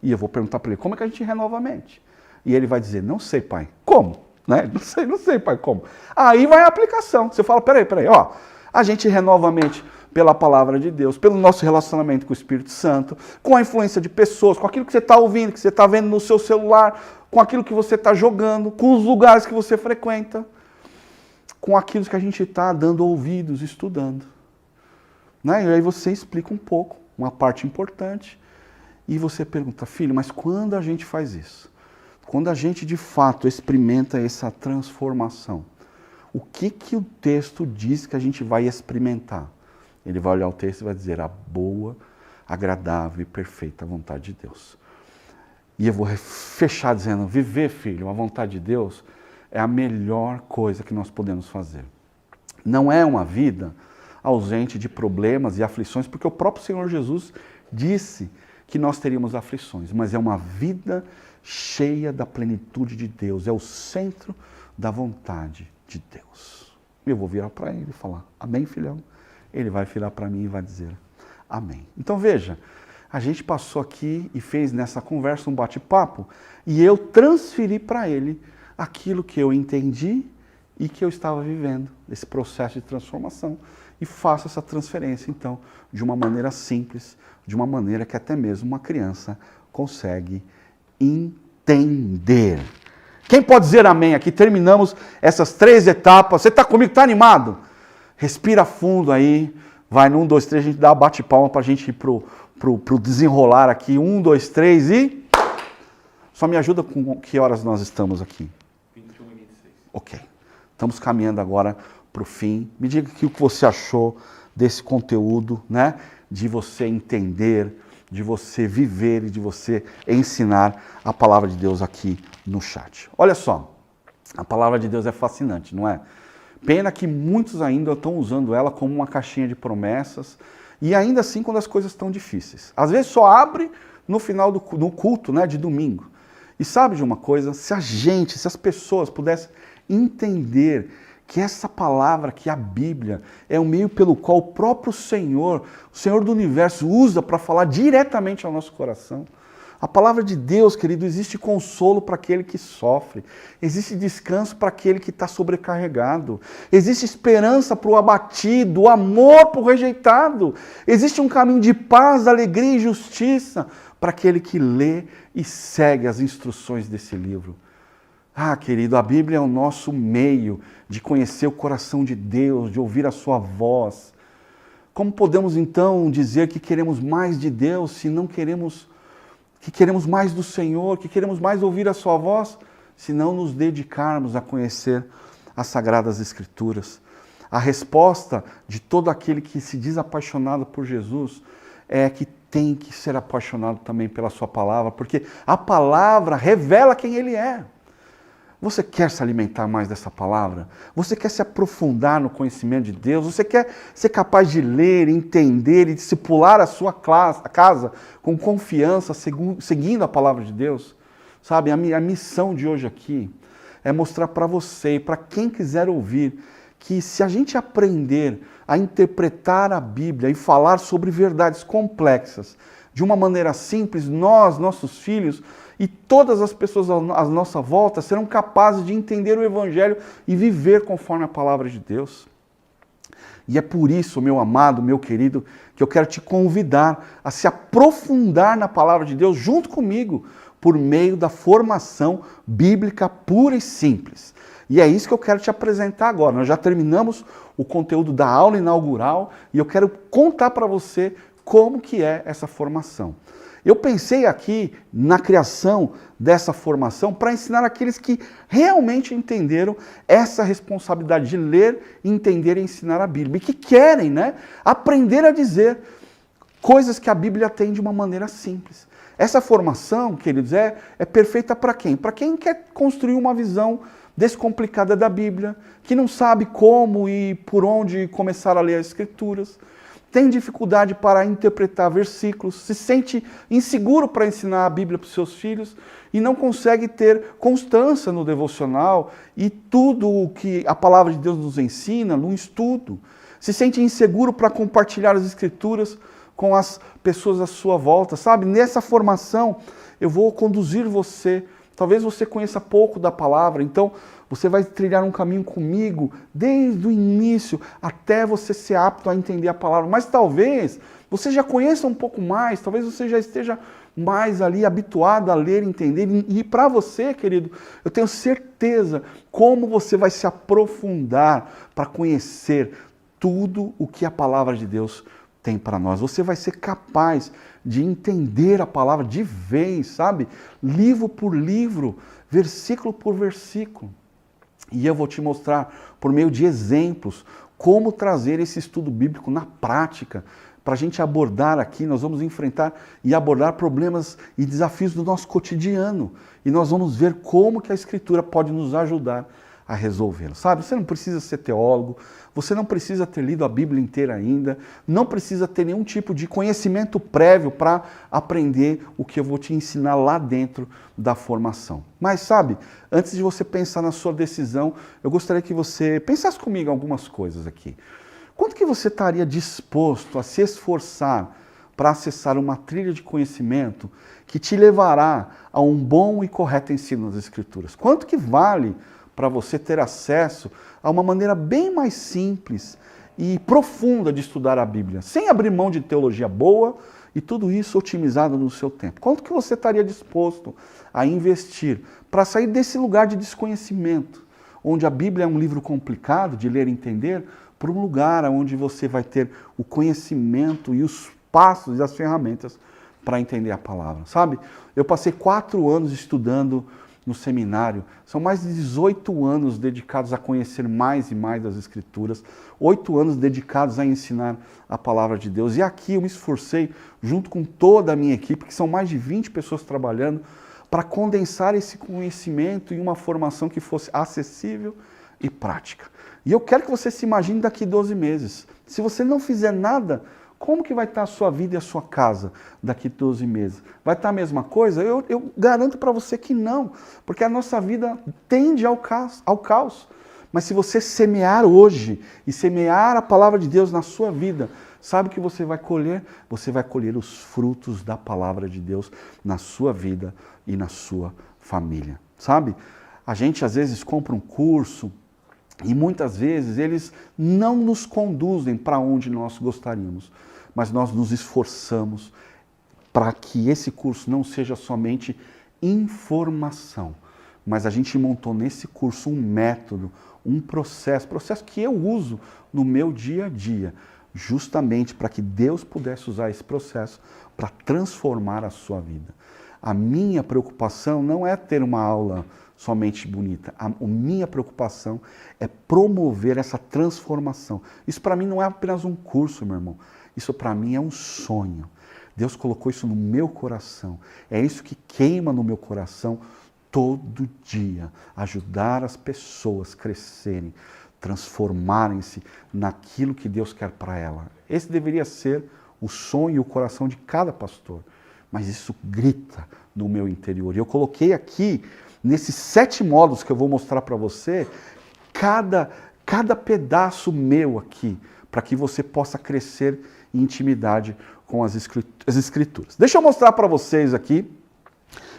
E eu vou perguntar para ele, como é que a gente renova a mente? E ele vai dizer, não sei, pai. Como? Né? Não sei, pai, como? Aí vai a aplicação. Você fala, peraí, ó. A gente renova a mente pela palavra de Deus, pelo nosso relacionamento com o Espírito Santo, com a influência de pessoas, com aquilo que você está ouvindo, que você está vendo no seu celular, com aquilo que você está jogando, com os lugares que você frequenta, com aquilo que a gente está dando ouvidos, estudando. Né? E aí você explica um pouco, uma parte importante, e você pergunta, filho, mas quando a gente faz isso? Quando a gente de fato experimenta essa transformação, o que o texto diz que a gente vai experimentar? Ele vai olhar o texto e vai dizer a boa, agradável e perfeita vontade de Deus. E eu vou fechar dizendo, viver, filho, a vontade de Deus é a melhor coisa que nós podemos fazer. Não é uma vida ausente de problemas e aflições, porque o próprio Senhor Jesus disse que nós teríamos aflições, mas é uma vida cheia da plenitude de Deus, é o centro da vontade de Deus. Eu vou virar para ele e falar, amém, filhão? Ele vai virar para mim e vai dizer, amém. Então veja, a gente passou aqui e fez nessa conversa um bate-papo e eu transferi para ele aquilo que eu entendi e que eu estava vivendo, esse processo de transformação. E faço essa transferência, então, de uma maneira simples, de uma maneira que até mesmo uma criança consegue entender. Quem pode dizer amém aqui? Terminamos essas 3 etapas. Você está comigo? Está animado? Respira fundo aí. Vai no 1, 2, 3, a gente dá uma bate-palma para a gente ir pro desenrolar aqui. 1, 2, 3 e... Só me ajuda com que horas nós estamos aqui? 21h26. Ok. Estamos caminhando agora para o fim. Me diga o que você achou desse conteúdo, né? De você entender, de você viver e de você ensinar a palavra de Deus aqui no chat. Olha só, a palavra de Deus é fascinante, não é? Pena que muitos ainda estão usando ela como uma caixinha de promessas e ainda assim quando as coisas estão difíceis. Às vezes só abre no final do culto, né, de domingo. E sabe de uma coisa? Se as pessoas pudessem entender que essa palavra, que a Bíblia, é o meio pelo qual o próprio Senhor, o Senhor do Universo, usa para falar diretamente ao nosso coração. A palavra de Deus, querido, existe consolo para aquele que sofre, existe descanso para aquele que está sobrecarregado, existe esperança para o abatido, amor para o rejeitado, existe um caminho de paz, alegria e justiça para aquele que lê e segue as instruções desse livro. Ah, querido, a Bíblia é o nosso meio de conhecer o coração de Deus, de ouvir a sua voz. Como podemos então dizer que queremos mais de Deus se não queremos, que queremos mais do Senhor, que queremos mais ouvir a sua voz, se não nos dedicarmos a conhecer as Sagradas Escrituras? A resposta de todo aquele que se diz apaixonado por Jesus é que tem que ser apaixonado também pela sua palavra, porque a palavra revela quem Ele é. Você quer se alimentar mais dessa palavra? Você quer se aprofundar no conhecimento de Deus? Você quer ser capaz de ler, entender e discipular a sua casa com confiança, seguindo a palavra de Deus? Sabe, a missão de hoje aqui é mostrar para você e para quem quiser ouvir que se a gente aprender a interpretar a Bíblia e falar sobre verdades complexas de uma maneira simples, nós, nossos filhos e todas as pessoas à nossa volta serão capazes de entender o Evangelho e viver conforme a palavra de Deus. E é por isso, meu amado, meu querido, que eu quero te convidar a se aprofundar na palavra de Deus junto comigo, por meio da formação bíblica pura e simples. E é isso que eu quero te apresentar agora. Nós já terminamos o conteúdo da aula inaugural e eu quero contar para você como que é essa formação. Eu pensei aqui na criação dessa formação para ensinar aqueles que realmente entenderam essa responsabilidade de ler, entender e ensinar a Bíblia. E que querem, né, aprender a dizer coisas que a Bíblia tem de uma maneira simples. Essa formação, queridos, é perfeita para quem? Para quem quer construir uma visão descomplicada da Bíblia, que não sabe como e por onde começar a ler as Escrituras, tem dificuldade para interpretar versículos, se sente inseguro para ensinar a Bíblia para os seus filhos e não consegue ter constância no devocional e tudo o que a palavra de Deus nos ensina no estudo. Se sente inseguro para compartilhar as Escrituras com as pessoas à sua volta, sabe? Nessa formação eu vou conduzir você. Talvez você conheça pouco da palavra, então você vai trilhar um caminho comigo desde o início até você ser apto a entender a palavra. Mas talvez você já conheça um pouco mais, talvez você já esteja mais ali habituado a ler, entender. E para você, querido, eu tenho certeza como você vai se aprofundar para conhecer tudo o que a palavra de Deus tem para nós. Você vai ser capaz de entender a palavra de vez, sabe? Livro por livro, versículo por versículo. E eu vou te mostrar, por meio de exemplos, como trazer esse estudo bíblico na prática, para a gente abordar aqui, nós vamos enfrentar e abordar problemas e desafios do nosso cotidiano. E nós vamos ver como que a Escritura pode nos ajudar a resolvê-lo. Sabe, você não precisa ser teólogo, você não precisa ter lido a Bíblia inteira ainda, não precisa ter nenhum tipo de conhecimento prévio para aprender o que eu vou te ensinar lá dentro da formação. Mas sabe, antes de você pensar na sua decisão, eu gostaria que você pensasse comigo algumas coisas aqui. Quanto que você estaria disposto a se esforçar para acessar uma trilha de conhecimento que te levará a um bom e correto ensino das Escrituras? Quanto que vale para você ter acesso a uma maneira bem mais simples e profunda de estudar a Bíblia, sem abrir mão de teologia boa e tudo isso otimizado no seu tempo? Quanto que você estaria disposto a investir para sair desse lugar de desconhecimento, onde a Bíblia é um livro complicado de ler e entender, para um lugar onde você vai ter o conhecimento e os passos e as ferramentas para entender a palavra, sabe? Eu passei 4 anos estudando no seminário, são mais de 18 anos dedicados a conhecer mais e mais das Escrituras, 8 anos dedicados a ensinar a palavra de Deus. E aqui eu me esforcei, junto com toda a minha equipe, que são mais de 20 pessoas trabalhando, para condensar esse conhecimento em uma formação que fosse acessível e prática. E eu quero que você se imagine daqui 12 meses. Se você não fizer nada, como que vai estar a sua vida e a sua casa daqui 12 meses? Vai estar a mesma coisa? Eu garanto para você que não, porque a nossa vida tende ao caos. Mas se você semear hoje e semear a palavra de Deus na sua vida, sabe o que você vai colher? Você vai colher os frutos da palavra de Deus na sua vida e na sua família, sabe? A gente às vezes compra um curso e muitas vezes eles não nos conduzem para onde nós gostaríamos, mas nós nos esforçamos para que esse curso não seja somente informação, mas a gente montou nesse curso um método, um processo que eu uso no meu dia a dia, justamente para que Deus pudesse usar esse processo para transformar a sua vida. A minha preocupação não é ter uma aula somente bonita. A minha preocupação é promover essa transformação. Isso para mim não é apenas um curso, meu irmão. Isso para mim é um sonho. Deus colocou isso no meu coração. É isso que queima no meu coração todo dia. Ajudar as pessoas a crescerem, transformarem-se naquilo que Deus quer para ela. Esse deveria ser o sonho e o coração de cada pastor. Mas isso grita no meu interior. E eu coloquei aqui, nesses 7 módulos que eu vou mostrar para você, cada pedaço meu aqui, para que você possa crescer em intimidade com as Escrituras. Deixa eu mostrar para vocês aqui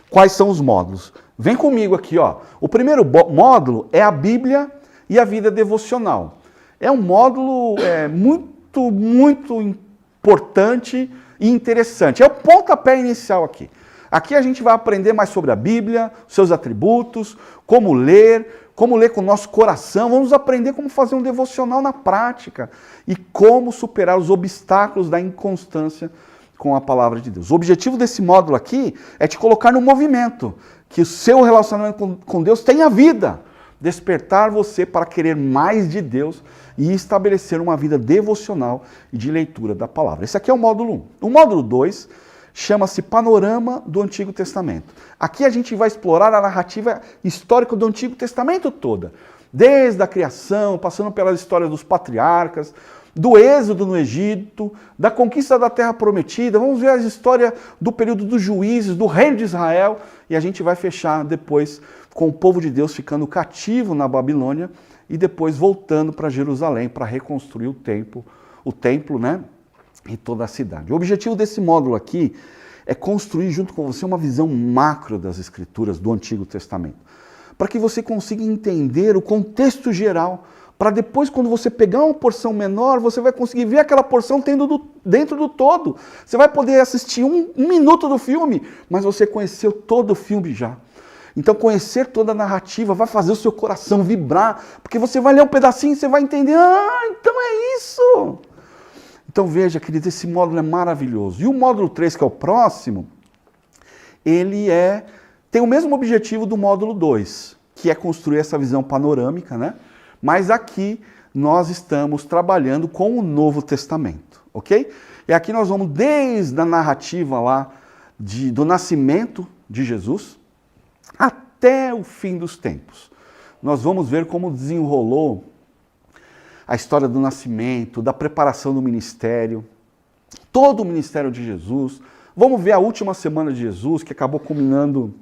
quais são os módulos. Vem comigo aqui, ó. O primeiro módulo é a Bíblia e a vida devocional. É um módulo muito importante e interessante. É o pontapé inicial aqui. Aqui a gente vai aprender mais sobre a Bíblia, seus atributos, como ler com o nosso coração. Vamos aprender como fazer um devocional na prática e como superar os obstáculos da inconstância com a palavra de Deus. O objetivo desse módulo aqui é te colocar no movimento, que o seu relacionamento com Deus tenha vida, despertar você para querer mais de Deus e estabelecer uma vida devocional e de leitura da palavra. Esse aqui é o módulo 1. O módulo 2 chama-se Panorama do Antigo Testamento. Aqui a gente vai explorar a narrativa histórica do Antigo Testamento toda, desde a criação, passando pelas histórias dos patriarcas, do êxodo no Egito, da conquista da Terra Prometida. Vamos ver a história do período dos juízes, do reino de Israel, e a gente vai fechar depois com o povo de Deus ficando cativo na Babilônia e depois voltando para Jerusalém para reconstruir o templo, né? E toda a cidade. O objetivo desse módulo aqui é construir junto com você uma visão macro das Escrituras do Antigo Testamento, para que você consiga entender o contexto geral, para depois, quando você pegar uma porção menor, você vai conseguir ver aquela porção dentro do todo. Você vai poder assistir um minuto do filme, mas você conheceu todo o filme já. Então, conhecer toda a narrativa vai fazer o seu coração vibrar, porque você vai ler um pedacinho e você vai entender, então é isso. Então veja, queridos, esse módulo é maravilhoso. E o módulo 3, que é o próximo, ele tem o mesmo objetivo do módulo 2, que é construir essa visão panorâmica, né? Mas aqui nós estamos trabalhando com o Novo Testamento, ok? E aqui nós vamos desde a narrativa lá do nascimento de Jesus até o fim dos tempos. Nós vamos ver como desenrolou a história do nascimento, da preparação do ministério, todo o ministério de Jesus. Vamos ver a última semana de Jesus, que acabou culminando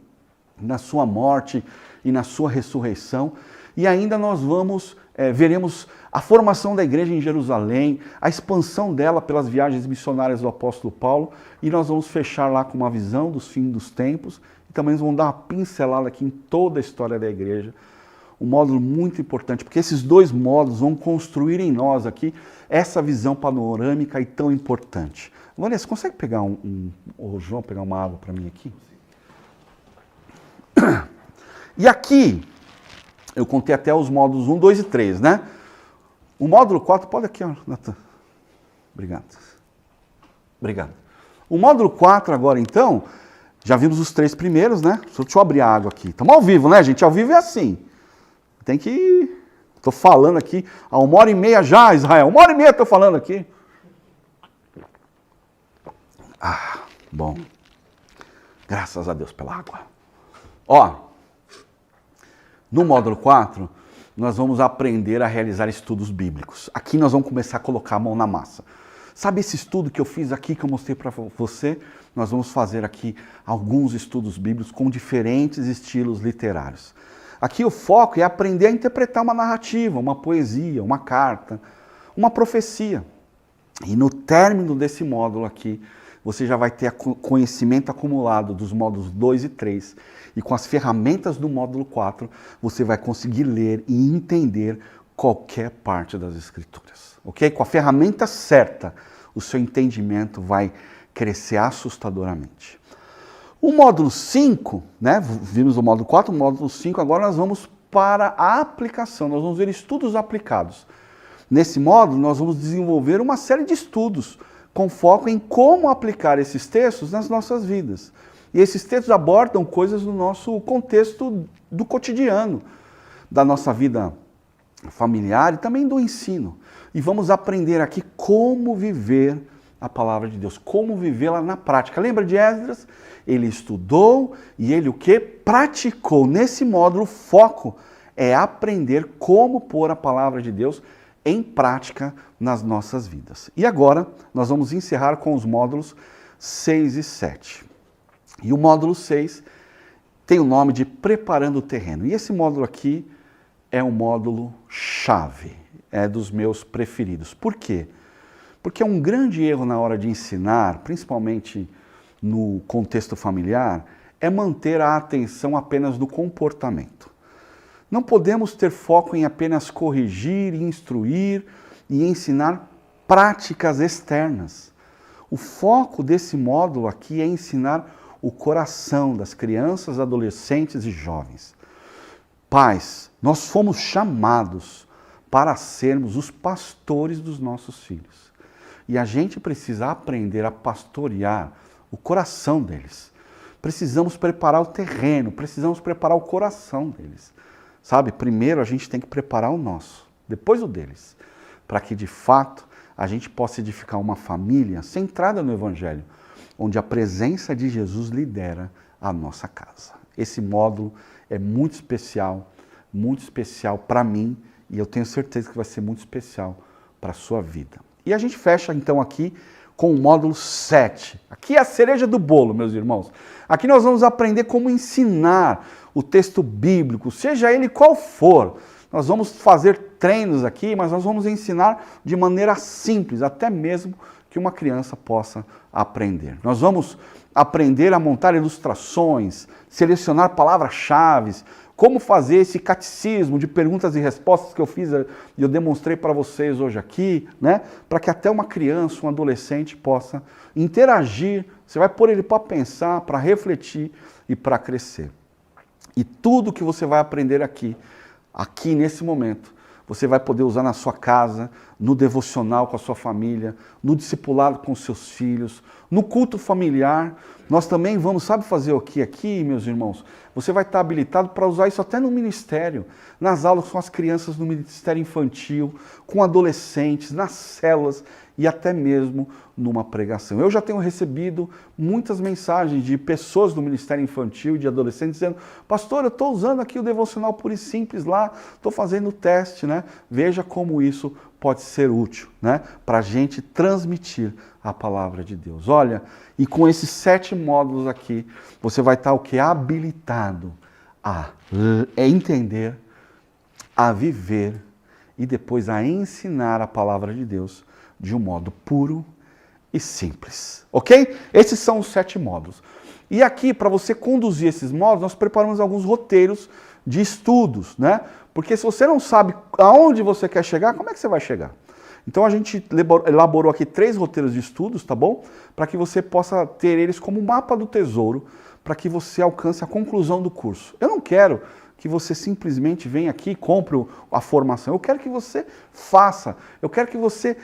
na sua morte e na sua ressurreição. E ainda nós vamos veremos a formação da igreja em Jerusalém, a expansão dela pelas viagens missionárias do apóstolo Paulo, e nós vamos fechar lá com uma visão dos fins dos tempos, e também vamos dar uma pincelada aqui em toda a história da igreja, um módulo muito importante, porque esses dois módulos vão construir em nós aqui essa visão panorâmica e tão importante. Vanessa, consegue pegar o João, pegar uma água para mim aqui? E aqui, eu contei até os módulos 1, 2 e 3, né? O módulo 4, pode aqui, ó, Natan. Obrigado. Obrigado. O módulo 4 agora, então, já vimos os 3 primeiros, né? Deixa eu abrir a água aqui. Estamos ao vivo, né, gente? Ao vivo é assim. Tem que... Estou falando aqui há 1h30 já, Israel. 1h30 estou falando aqui. Ah, bom. Graças a Deus pela água. Ó, no módulo 4, nós vamos aprender a realizar estudos bíblicos. Aqui nós vamos começar a colocar a mão na massa. Sabe esse estudo que eu fiz aqui, que eu mostrei para você? Nós vamos fazer aqui alguns estudos bíblicos com diferentes estilos literários. Aqui o foco é aprender a interpretar uma narrativa, uma poesia, uma carta, uma profecia. E no término desse módulo aqui, você já vai ter conhecimento acumulado dos módulos 2 e 3. E com as ferramentas do módulo 4, você vai conseguir ler e entender qualquer parte das Escrituras. Ok? Com a ferramenta certa, o seu entendimento vai crescer assustadoramente. O módulo 5, né? Vimos o módulo 4, o módulo 5, agora nós vamos para a aplicação. Nós vamos ver estudos aplicados. Nesse módulo, nós vamos desenvolver uma série de estudos com foco em como aplicar esses textos nas nossas vidas. E esses textos abordam coisas do nosso contexto do cotidiano, da nossa vida familiar e também do ensino. E vamos aprender aqui como viver a palavra de Deus, como vivê-la na prática. Lembra de Esdras? Ele estudou e ele o quê? Praticou. Nesse módulo, o foco é aprender como pôr a palavra de Deus em prática nas nossas vidas. E agora, nós vamos encerrar com os módulos 6 e 7. E o módulo 6 tem o nome de Preparando o Terreno. E esse módulo aqui é um módulo chave, é dos meus preferidos. Por quê? Porque é um grande erro na hora de ensinar, principalmente no contexto familiar, é manter a atenção apenas no comportamento. Não podemos ter foco em apenas corrigir, instruir e ensinar práticas externas. O foco desse módulo aqui é ensinar o coração das crianças, adolescentes e jovens. Pais, nós fomos chamados para sermos os pastores dos nossos filhos. E a gente precisa aprender a pastorear o coração deles. Precisamos preparar o terreno, precisamos preparar o coração deles. Sabe, primeiro a gente tem que preparar o nosso, depois o deles, para que de fato a gente possa edificar uma família centrada no Evangelho, onde a presença de Jesus lidera a nossa casa. Esse módulo é muito especial para mim, e eu tenho certeza que vai ser muito especial para a sua vida. E a gente fecha então aqui com o módulo 7. Aqui é a cereja do bolo, meus irmãos. Aqui nós vamos aprender como ensinar o texto bíblico, seja ele qual for. Nós vamos fazer treinos aqui, mas nós vamos ensinar de maneira simples, até mesmo que uma criança possa aprender. Nós vamos aprender a montar ilustrações, selecionar palavras-chave, como fazer esse catecismo de perguntas e respostas que eu fiz e eu demonstrei para vocês hoje aqui, né? Para que até uma criança, um adolescente possa interagir. Você vai pôr ele para pensar, para refletir e para crescer. E tudo que você vai aprender aqui nesse momento, você vai poder usar na sua casa, no devocional com a sua família, no discipulado com os seus filhos, no culto familiar. Nós também vamos, sabe fazer o que aqui, meus irmãos? Você vai estar habilitado para usar isso até no ministério, nas aulas com as crianças no ministério infantil, com adolescentes, nas células e até mesmo numa pregação. Eu já tenho recebido muitas mensagens de pessoas do ministério infantil, de adolescentes, dizendo: pastor, eu estou usando aqui o devocional puro e simples lá, estou fazendo o teste, né? Veja como isso pode ser útil, né? Para a gente transmitir a palavra de Deus. Olha, e com esses 7 módulos aqui, você vai estar o quê? Habilitado a entender, a viver e depois a ensinar a palavra de Deus de um modo puro e simples, ok? Esses são os 7 módulos. E aqui, para você conduzir esses módulos, nós preparamos alguns roteiros de estudos, né? Porque se você não sabe aonde você quer chegar, como é que você vai chegar? Então a gente elaborou aqui 3 roteiros de estudos, tá bom? Para que você possa ter eles como mapa do tesouro, para que você alcance a conclusão do curso. Eu não quero que você simplesmente venha aqui e compre a formação. Eu quero que você faça. Eu quero que você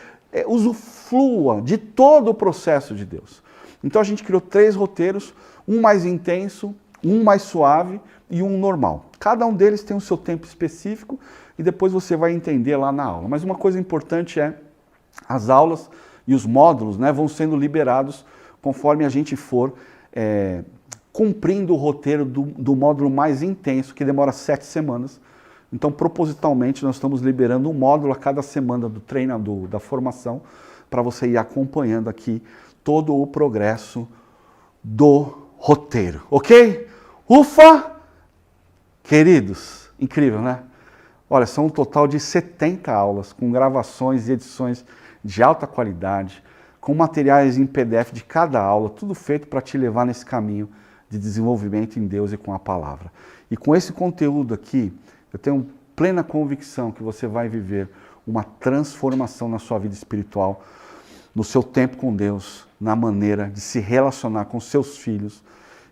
usufrua de todo o processo de Deus. Então a gente criou 3 roteiros, um mais intenso, um mais suave e um normal. Cada um deles tem o seu tempo específico e depois você vai entender lá na aula. Mas uma coisa importante é, as aulas e os módulos, né, vão sendo liberados conforme a gente for cumprindo o roteiro do módulo mais intenso, que demora 7 semanas. Então, propositalmente, nós estamos liberando um módulo a cada semana do treino, da formação, para você ir acompanhando aqui todo o progresso do roteiro, ok? Ufa! Queridos, incrível, né? Olha, são um total de 70 aulas, com gravações e edições de alta qualidade, com materiais em PDF de cada aula, tudo feito para te levar nesse caminho de desenvolvimento em Deus e com a palavra. E com esse conteúdo aqui, eu tenho plena convicção que você vai viver uma transformação na sua vida espiritual, no seu tempo com Deus, na maneira de se relacionar com seus filhos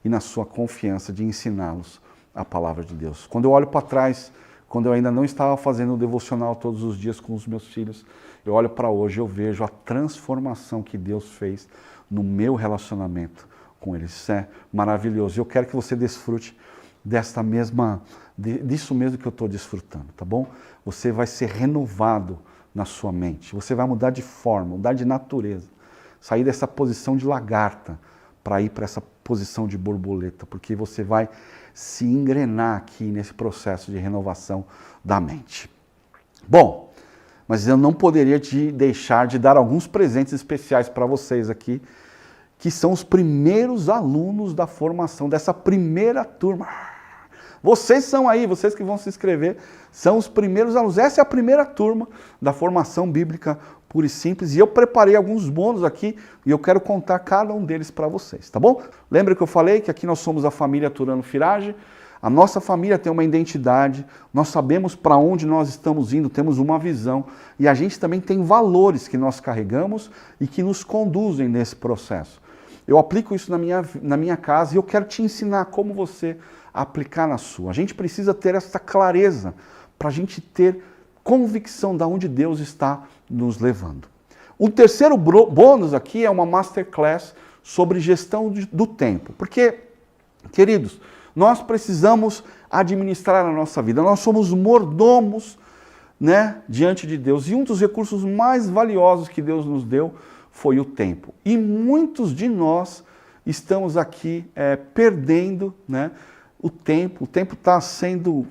e na sua confiança de ensiná-los a palavra de Deus. Quando eu olho para trás, quando eu ainda não estava fazendo o devocional todos os dias com os meus filhos, eu olho para hoje, eu vejo a transformação que Deus fez no meu relacionamento com eles. Isso é maravilhoso. E eu quero que você desfrute disso mesmo que eu estou desfrutando, tá bom? Você vai ser renovado na sua mente, você vai mudar de forma, mudar de natureza, sair dessa posição de lagarta para ir para essa posição de borboleta, porque você vai se engrenar aqui nesse processo de renovação da mente. Bom, mas eu não poderia deixar de dar alguns presentes especiais para vocês aqui, que são os primeiros alunos da formação dessa primeira turma. Vocês são aí, vocês que vão se inscrever, são os primeiros alunos. Essa é a primeira turma da formação bíblica pura e simples. E eu preparei alguns bônus aqui e eu quero contar cada um deles para vocês, tá bom? Lembra que eu falei que aqui nós somos a família Turano Firage? A nossa família tem uma identidade, nós sabemos para onde nós estamos indo, temos uma visão. E a gente também tem valores que nós carregamos e que nos conduzem nesse processo. Eu aplico isso na minha casa e eu quero te ensinar como você aplicar na sua. A gente precisa ter essa clareza para a gente ter convicção de onde Deus está nos levando. O terceiro bônus aqui é uma masterclass sobre gestão do tempo. Porque, queridos, nós precisamos administrar a nossa vida. Nós somos mordomos, né, diante de Deus. E um dos recursos mais valiosos que Deus nos deu foi o tempo. E muitos de nós estamos aqui perdendo, né, o tempo está sendo,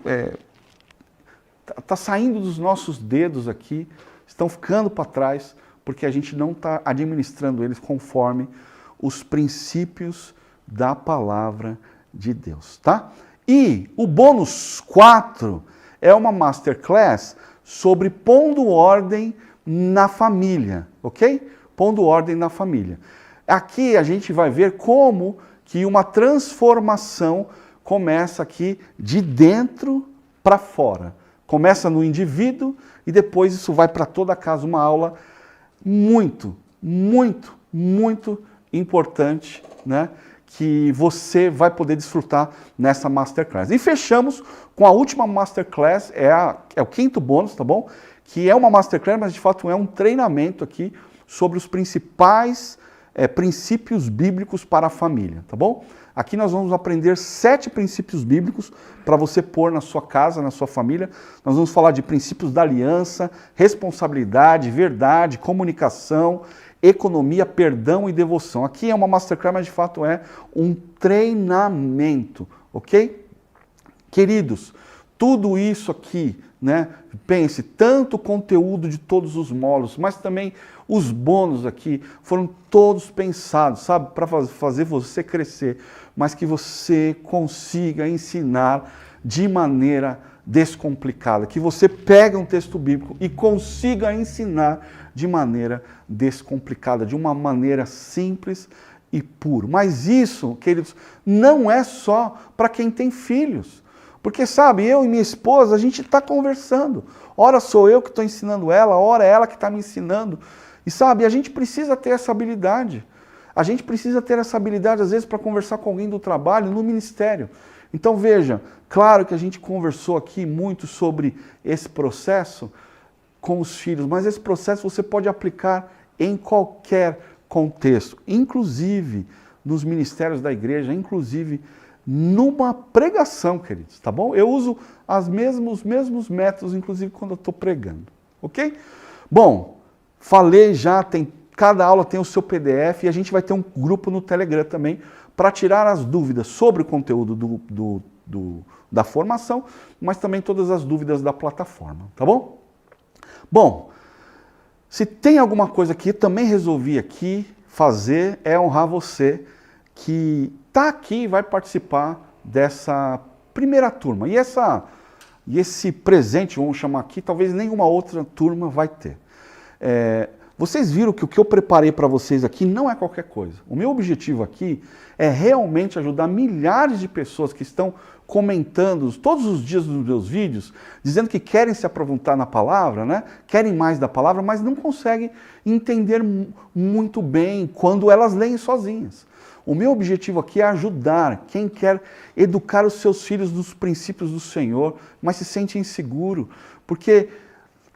está saindo dos nossos dedos aqui, estão ficando para trás, porque a gente não está administrando eles conforme os princípios da palavra de Deus, tá? E o bônus 4 é uma masterclass sobre pondo ordem na família, ok? Pondo ordem na família. Aqui a gente vai ver como que uma transformação começa aqui de dentro para fora. Começa no indivíduo e depois isso vai para toda a casa. Uma aula muito, muito, muito importante, né? Que você vai poder desfrutar nessa masterclass. E fechamos com a última masterclass, é o 5º bônus, tá bom? Que é uma masterclass, mas de fato é um treinamento aqui sobre os principais princípios bíblicos para a família, tá bom? Aqui nós vamos aprender 7 princípios bíblicos para você pôr na sua casa, na sua família. Nós vamos falar de princípios da aliança, responsabilidade, verdade, comunicação, economia, perdão e devoção. Aqui é uma masterclass, mas de fato é um treinamento, ok? Queridos, tudo isso aqui, né? Pense, tanto o conteúdo de todos os módulos, mas também os bônus aqui foram todos pensados, sabe, para fazer você crescer, mas que você consiga ensinar de maneira descomplicada, que você pegue um texto bíblico e consiga ensinar de maneira descomplicada, de uma maneira simples e pura. Mas isso, queridos, não é só para quem tem filhos. Porque, sabe, eu e minha esposa, a gente está conversando. Ora sou eu que estou ensinando ela, ora é ela que está me ensinando. E sabe, a gente precisa ter essa habilidade. A gente precisa ter essa habilidade, às vezes, para conversar com alguém do trabalho, no ministério. Então, veja, claro que a gente conversou aqui muito sobre esse processo com os filhos, mas esse processo você pode aplicar em qualquer contexto, inclusive nos ministérios da igreja, inclusive numa pregação, queridos, tá bom? Eu uso os mesmos métodos, inclusive quando eu estou pregando, ok? Bom, falei já, cada aula tem o seu PDF e a gente vai ter um grupo no Telegram também para tirar as dúvidas sobre o conteúdo da formação, mas também todas as dúvidas da plataforma, tá bom? Bom, se tem alguma coisa que eu também resolvi aqui fazer, é honrar você que está aqui e vai participar dessa primeira turma. E esse presente, vamos chamar aqui, talvez nenhuma outra turma vai ter. Vocês viram que o que eu preparei para vocês aqui não é qualquer coisa. O meu objetivo aqui é realmente ajudar milhares de pessoas que estão comentando todos os dias nos meus vídeos, dizendo que querem se aprofundar na palavra, né? Querem mais da palavra, mas não conseguem entender muito bem quando elas leem sozinhas. O meu objetivo aqui é ajudar quem quer educar os seus filhos nos princípios do Senhor, mas se sente inseguro, porque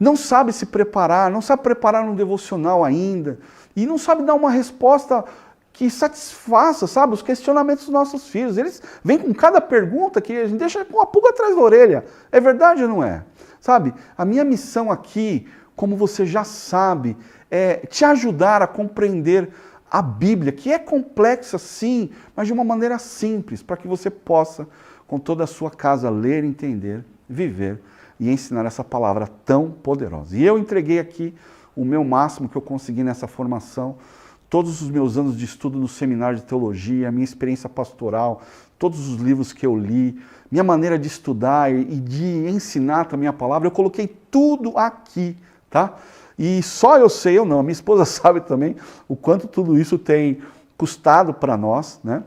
não sabe se preparar, não sabe preparar um devocional ainda, e não sabe dar uma resposta que satisfaça, sabe, os questionamentos dos nossos filhos. Eles vêm com cada pergunta que a gente deixa com a pulga atrás da orelha. É verdade ou não é? Sabe, a minha missão aqui, como você já sabe, é te ajudar a compreender a Bíblia, que é complexa sim, mas de uma maneira simples, para que você possa, com toda a sua casa, ler, entender, viver e ensinar essa palavra tão poderosa. E eu entreguei aqui o meu máximo que eu consegui nessa formação, todos os meus anos de estudo no seminário de teologia, minha experiência pastoral, todos os livros que eu li, minha maneira de estudar e de ensinar também a palavra, eu coloquei tudo aqui, tá? E só eu sei, eu não, minha esposa sabe também o quanto tudo isso tem custado para nós, né?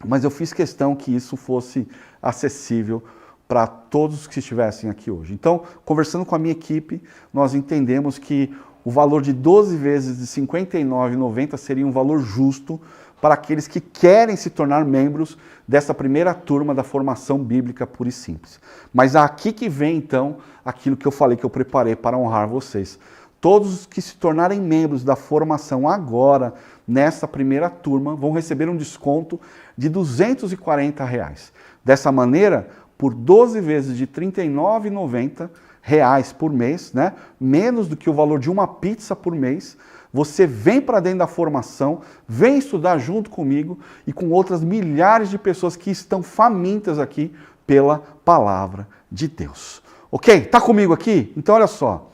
Mas eu fiz questão que isso fosse acessível para todos que estivessem aqui hoje. Então, conversando com a minha equipe, nós entendemos que o valor de 12 vezes de R$ 59,90 seria um valor justo para aqueles que querem se tornar membros dessa primeira turma da formação bíblica pura e simples. Mas aqui que vem, então, aquilo que eu falei que eu preparei para honrar vocês. Todos os que se tornarem membros da formação agora, nessa primeira turma, vão receber um desconto de R$ 240. Dessa maneira, por 12 vezes de R$ 39,90 por mês, né? Menos do que o valor de uma pizza por mês, você vem para dentro da formação, vem estudar junto comigo e com outras milhares de pessoas que estão famintas aqui pela palavra de Deus. Ok? Tá comigo aqui? Então olha só,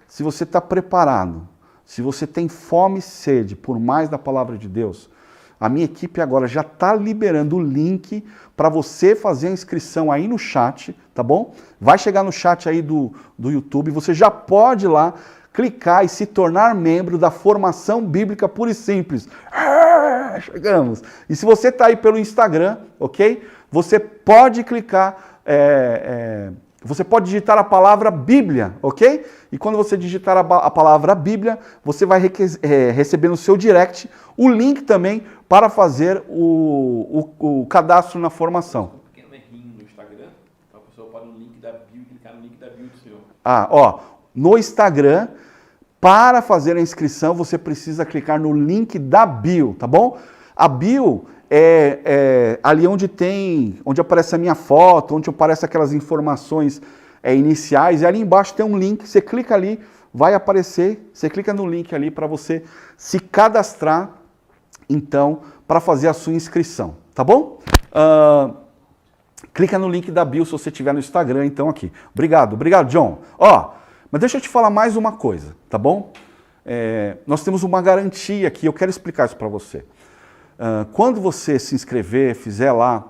se você está preparado, se você tem fome e sede por mais da palavra de Deus, a minha equipe agora já está liberando o link para você fazer a inscrição aí no chat, tá bom? Vai chegar no chat aí do YouTube, você já pode ir lá clicar e se tornar membro da formação bíblica pura e simples. Chegamos! E se você está aí pelo Instagram, ok? Você pode clicar, você pode digitar a palavra Bíblia, ok? E quando você digitar a palavra Bíblia, você vai receber no seu direct o link também para fazer o cadastro na formação. Um pequeno errinho no Instagram, a pessoa pode no link da bio, clicar no link da bio do senhor. No Instagram, para fazer a inscrição, você precisa clicar no link da bio, tá bom? A bio é ali onde aparece a minha foto, onde aparecem aquelas informações iniciais, e ali embaixo tem um link, você clica ali, vai aparecer, você clica no link ali para você se cadastrar, então, para fazer a sua inscrição, tá bom? Clica no link da bio se você estiver no Instagram, então aqui. Obrigado, John. Mas deixa eu te falar mais uma coisa, tá bom? Nós temos uma garantia aqui, eu quero explicar isso para você. Quando você se inscrever, fizer lá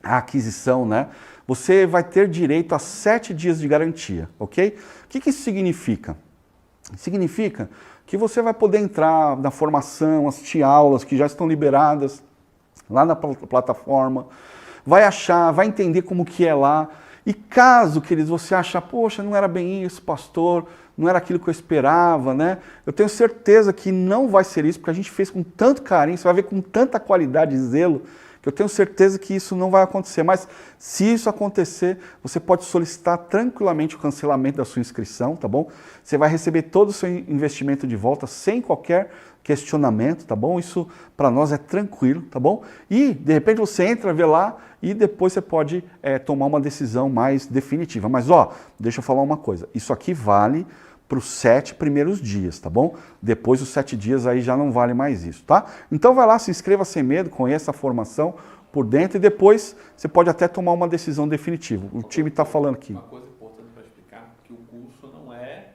a aquisição, né? você vai ter direito a 7 dias de garantia, ok? O que isso significa? Significa que você vai poder entrar na formação, assistir aulas que já estão liberadas lá na plataforma, vai achar, vai entender como que é lá. E caso, queridos, você achar, poxa, não era bem isso, pastor, não era aquilo que eu esperava, né? Eu tenho certeza que não vai ser isso, porque a gente fez com tanto carinho, você vai ver com tanta qualidade e zelo, que eu tenho certeza que isso não vai acontecer. Mas se isso acontecer, você pode solicitar tranquilamente o cancelamento da sua inscrição, tá bom? Você vai receber todo o seu investimento de volta sem qualquer questionamento, tá bom? Isso para nós é tranquilo, tá bom? E de repente você entra, vê lá e depois você pode tomar uma decisão mais definitiva. Mas ó, deixa eu falar uma coisa, isso aqui vale para os 7 primeiros dias, tá bom? Depois os 7 dias aí já não vale mais isso, tá? Então vai lá, se inscreva sem medo, conheça a formação por dentro e depois você pode até tomar uma decisão definitiva. O time está falando aqui. Uma coisa importante para explicar, que o curso não é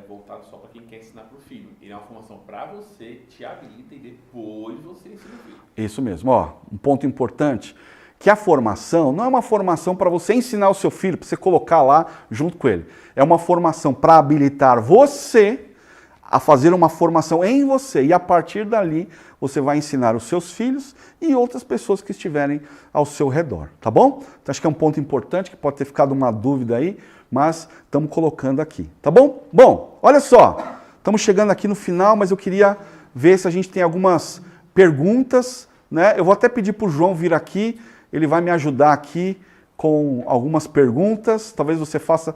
voltado só para quem quer ensinar para o filho. Ele é uma formação para você, te habilita e depois você ensina o filho. Isso mesmo, ó, um ponto importante, que a formação não é uma formação para você ensinar o seu filho, para você colocar lá junto com ele. É uma formação para habilitar você a fazer uma formação em você e a partir dali você vai ensinar os seus filhos e outras pessoas que estiverem ao seu redor, tá bom? Então acho que é um ponto importante que pode ter ficado uma dúvida aí, mas estamos colocando aqui, tá bom? Bom, olha só, estamos chegando aqui no final, mas eu queria ver se a gente tem algumas perguntas, né? Eu vou até pedir para o João vir aqui, ele vai me ajudar aqui com algumas perguntas, talvez você faça,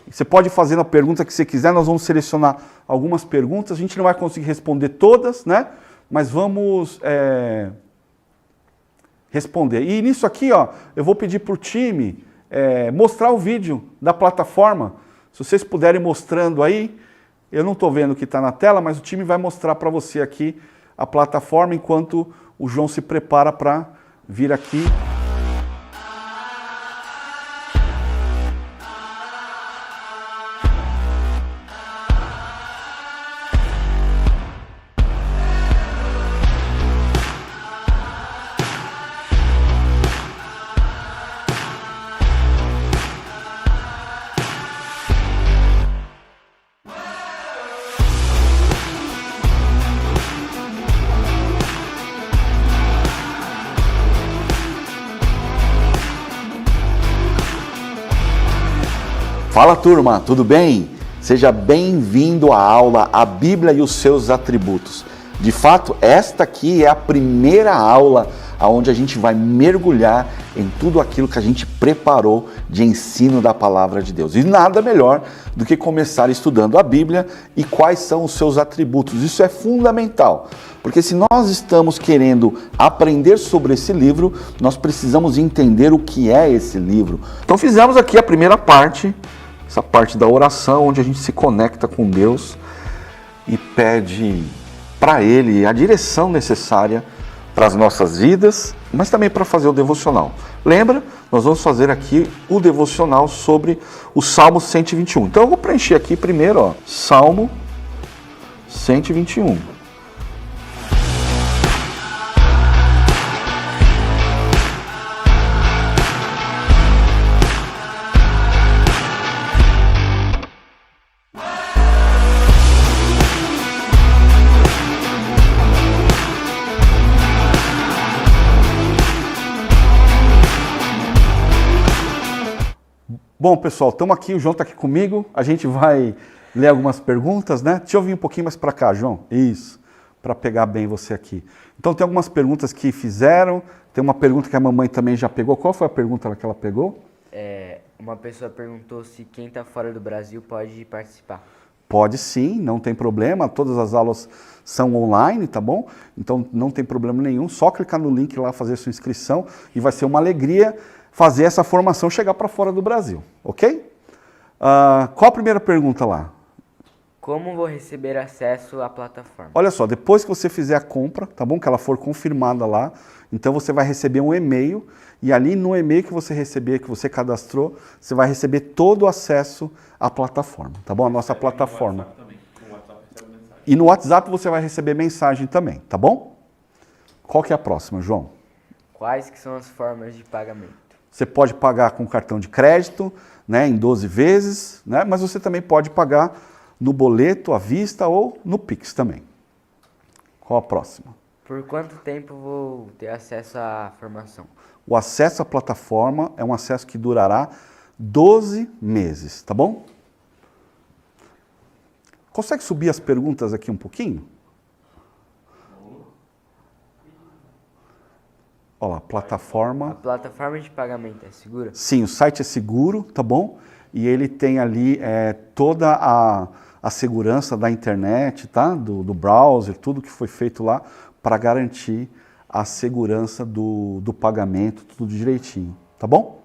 você pode fazer a pergunta que você quiser, nós vamos selecionar algumas perguntas, a gente não vai conseguir responder todas, né? Mas vamos responder. E nisso aqui, ó, eu vou pedir para o time mostrar o vídeo da plataforma, se vocês puderem mostrando aí, eu não estou vendo o que está na tela, mas o time vai mostrar para você aqui a plataforma, enquanto o João se prepara para vir aqui. Fala turma, tudo bem? Seja bem-vindo à aula A Bíblia e os seus atributos. De fato, esta aqui é a primeira aula onde a gente vai mergulhar em tudo aquilo que a gente preparou de ensino da Palavra de Deus. E nada melhor do que começar estudando a Bíblia e quais são os seus atributos. Isso é fundamental, porque se nós estamos querendo aprender sobre esse livro, nós precisamos entender o que é esse livro. Então fizemos aqui a primeira parte, essa parte da oração, onde a gente se conecta com Deus e pede para Ele a direção necessária para as nossas vidas, mas também para fazer o devocional. Lembra? Nós vamos fazer aqui o devocional sobre o Salmo 121. Então eu vou preencher aqui primeiro, ó, Salmo 121. Bom, pessoal, estamos aqui, o João está aqui comigo, a gente vai ler algumas perguntas, né? Deixa eu vir um pouquinho mais para cá, João. Isso, para pegar bem você aqui. Então, tem algumas perguntas que fizeram, tem uma pergunta que a mamãe também já pegou. Qual foi a pergunta que ela pegou? Uma pessoa perguntou se quem está fora do Brasil pode participar. Pode sim, não tem problema, todas as aulas são online, tá bom? Então, não tem problema nenhum, só clicar no link lá, fazer sua inscrição e vai ser uma alegria fazer essa formação chegar para fora do Brasil, ok? Qual a primeira pergunta lá? Como vou receber acesso à plataforma? Olha só, depois que você fizer a compra, tá bom? Que ela for confirmada lá, então você vai receber um e-mail e ali no e-mail que você receber, que você cadastrou, você vai receber todo o acesso à plataforma, tá bom? A nossa plataforma. E no WhatsApp você vai receber mensagem também, tá bom? Qual que é a próxima, João? Quais que são as formas de pagamento? Você pode pagar com cartão de crédito, né, em 12 vezes, né, mas você também pode pagar no boleto, à vista ou no Pix também. Qual a próxima? Por quanto tempo vou ter acesso à formação? O acesso à plataforma é um acesso que durará 12 meses, tá bom? Consegue subir as perguntas aqui um pouquinho? Olha lá, A plataforma. plataforma de pagamento é segura? Sim, o site é seguro, tá bom? E ele tem ali toda a segurança da internet, tá? Do browser, tudo que foi feito lá para garantir a segurança do pagamento, tudo direitinho, tá bom?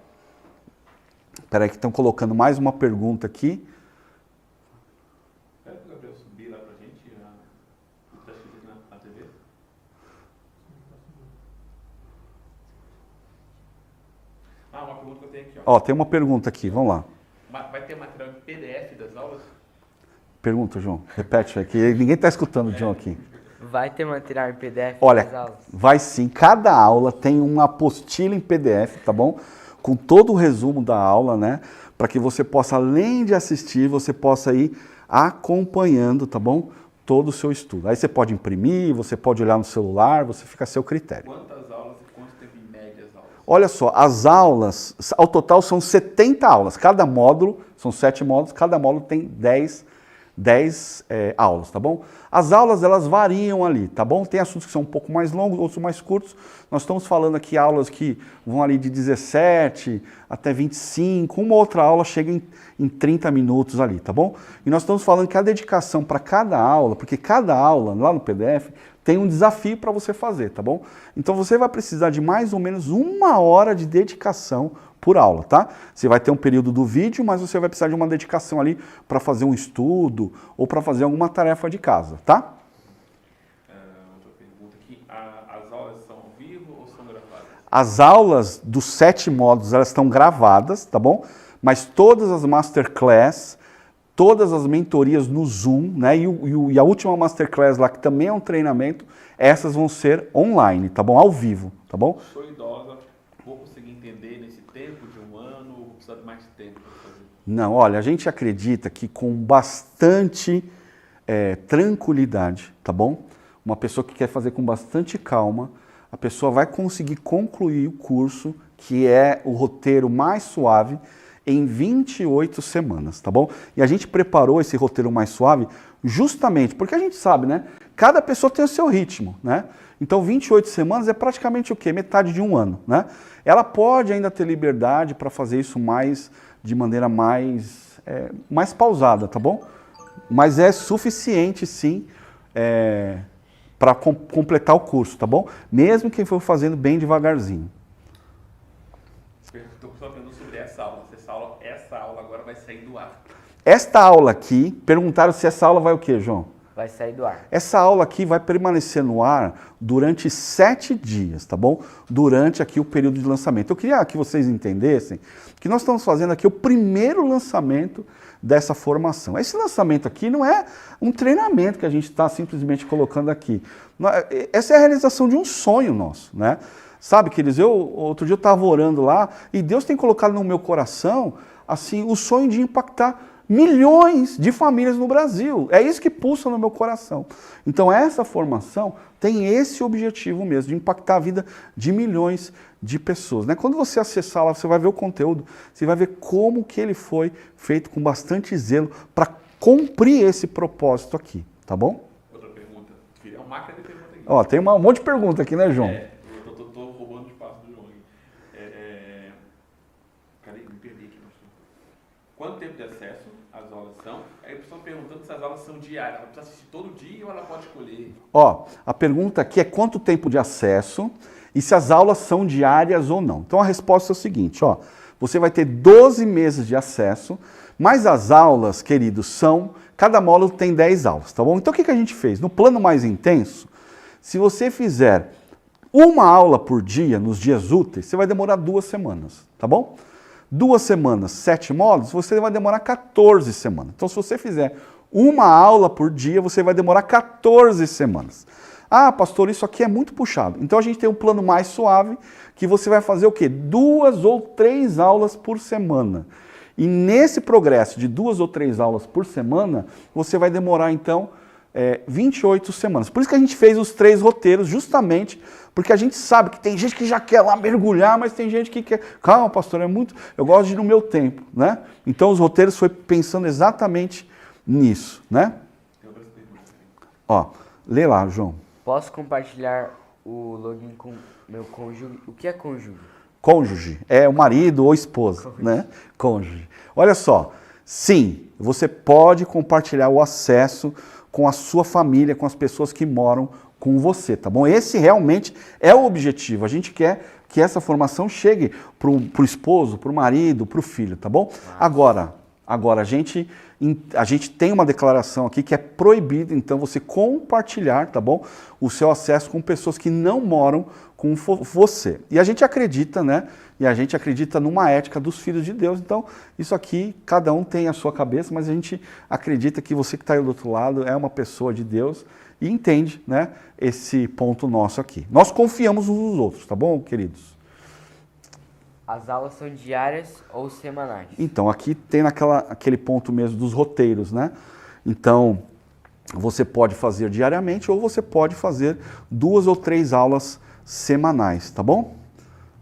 Espera aí que estão colocando mais uma pergunta aqui. Pede pro Gabriel subir lá pra gente, o que tá escrito na TV. Uma pergunta que eu tenho aqui, ó. Ó, tem uma pergunta aqui, vamos lá. Vai ter material em PDF das aulas? Pergunta, João. Repete aqui. Ninguém está escutando o João aqui. Vai ter material em PDF das Olha, aulas? vai sim. Cada aula tem uma apostila em PDF, tá bom? Com todo o resumo da aula, né? Para que você possa, além de assistir, você possa ir acompanhando, tá bom? Todo o seu estudo. Aí você pode imprimir, você pode olhar no celular, você fica a seu critério. Quantas aulas e quanto tempo em média as aulas? Olha só, as aulas, ao total são 70 aulas. Cada módulo, são 7 módulos, cada módulo tem 10 aulas, tá bom? As aulas, elas variam ali, tá bom? Tem assuntos que são um pouco mais longos, outros mais curtos. Nós estamos falando aqui aulas que vão ali de 17 até 25, uma outra aula chega em 30 minutos ali, tá bom? E nós estamos falando que a dedicação para cada aula, porque cada aula, lá no PDF, tem um desafio para você fazer, tá bom? Então você vai precisar de mais ou menos 1 hora de dedicação por aula, tá? Você vai ter um período do vídeo, mas você vai precisar de uma dedicação ali para fazer um estudo ou para fazer alguma tarefa de casa, tá? Outra pergunta aqui. As aulas são ao vivo ou são gravadas? As aulas dos 7 módulos, elas estão gravadas, tá bom? Mas todas as masterclass, todas as mentorias no Zoom, né? E a última masterclass lá, que também é um treinamento, essas vão ser online, tá bom? Ao vivo, tá bom? Sou idosa, vou conseguir entender nesse tempo de 1 ano ou vou precisar de mais tempo para fazer? Não, olha, a gente acredita que com bastante tranquilidade, tá bom? Uma pessoa que quer fazer com bastante calma, a pessoa vai conseguir concluir o curso, que é o roteiro mais suave, em 28 semanas, tá bom? E a gente preparou esse roteiro mais suave justamente porque a gente sabe, né? Cada pessoa tem o seu ritmo, né? Então 28 semanas é praticamente o quê? Metade de 1 ano, né? Ela pode ainda ter liberdade para fazer isso de maneira mais pausada, tá bom? Mas é suficiente, sim, para completar o curso, tá bom? Mesmo quem for fazendo bem devagarzinho. Estou só perguntando sobre essa aula. Essa aula agora vai sair do ar. Esta aula aqui, perguntaram se essa aula vai o quê, João? Vai sair do ar. Essa aula aqui vai permanecer no ar durante 7 dias, tá bom? Durante aqui o período de lançamento. Eu queria que vocês entendessem que nós estamos fazendo aqui o primeiro lançamento dessa formação. Esse lançamento aqui não é um treinamento que a gente está simplesmente colocando aqui. Essa é a realização de um sonho nosso, né? Sabe, queridos, outro dia eu estava orando lá e Deus tem colocado no meu coração, assim, o sonho de impactar milhões de famílias no Brasil. É isso que pulsa no meu coração. Então essa formação tem esse objetivo mesmo, de impactar a vida de milhões de pessoas, né? Quando você acessar lá, você vai ver o conteúdo, você vai ver como que ele foi feito com bastante zelo para cumprir esse propósito aqui, tá bom? Outra pergunta. É uma máquina de pergunta aqui. Ó, tem um monte de pergunta aqui, né, João? Eu tô roubando o espaço do João aqui. Cadê? Me perdi aqui. Quanto tempo de acesso as aulas são? Aí a pessoa perguntando se as aulas são diárias. Ela precisa assistir todo dia ou ela pode escolher? Ó, a pergunta aqui é quanto tempo de acesso e se as aulas são diárias ou não. Então a resposta é o seguinte, ó. Você vai ter 12 meses de acesso, mas as aulas, queridos, cada módulo tem 10 aulas, tá bom? Então o que a gente fez? No plano mais intenso, se você fizer uma aula por dia, nos dias úteis, você vai demorar 2 semanas, tá bom? 2 semanas, 7 módulos, você vai demorar 14 semanas. Então, se você fizer uma aula por dia, você vai demorar 14 semanas. Ah, pastor, isso aqui é muito puxado. Então a gente tem um plano mais suave, que você vai fazer o quê? 2 ou 3 aulas por semana. E nesse progresso de 2 ou 3 aulas por semana, você vai demorar então 28 semanas. Por isso que a gente fez os 3 roteiros, justamente porque a gente sabe que tem gente que já quer lá mergulhar, mas tem gente que quer... Calma, pastor, eu gosto de ir no meu tempo, né? Então os roteiros foi pensando exatamente nisso, né? Ó, lê lá, João. Posso compartilhar o login com meu cônjuge? O que é cônjuge? Cônjuge, é o marido ou esposa, né? Cônjuge. Olha só, sim, você pode compartilhar o acesso com a sua família, com as pessoas que moram com você, tá bom? Esse realmente é o objetivo. A gente quer que essa formação chegue pro esposo, pro marido, pro filho, tá bom? Agora a gente tem uma declaração aqui que é proibido, então, você compartilhar, tá bom? O seu acesso com pessoas que não moram com você. E a gente acredita, né? E a gente acredita numa ética dos filhos de Deus. Então, isso aqui, cada um tem a sua cabeça, mas a gente acredita que você que está aí do outro lado é uma pessoa de Deus e entende, né, esse ponto nosso aqui. Nós confiamos uns nos outros, tá bom, queridos? As aulas são diárias ou semanais? Então, aqui tem aquele ponto mesmo dos roteiros, né? Então, você pode fazer diariamente ou você pode fazer 2 ou 3 aulas semanais, tá bom?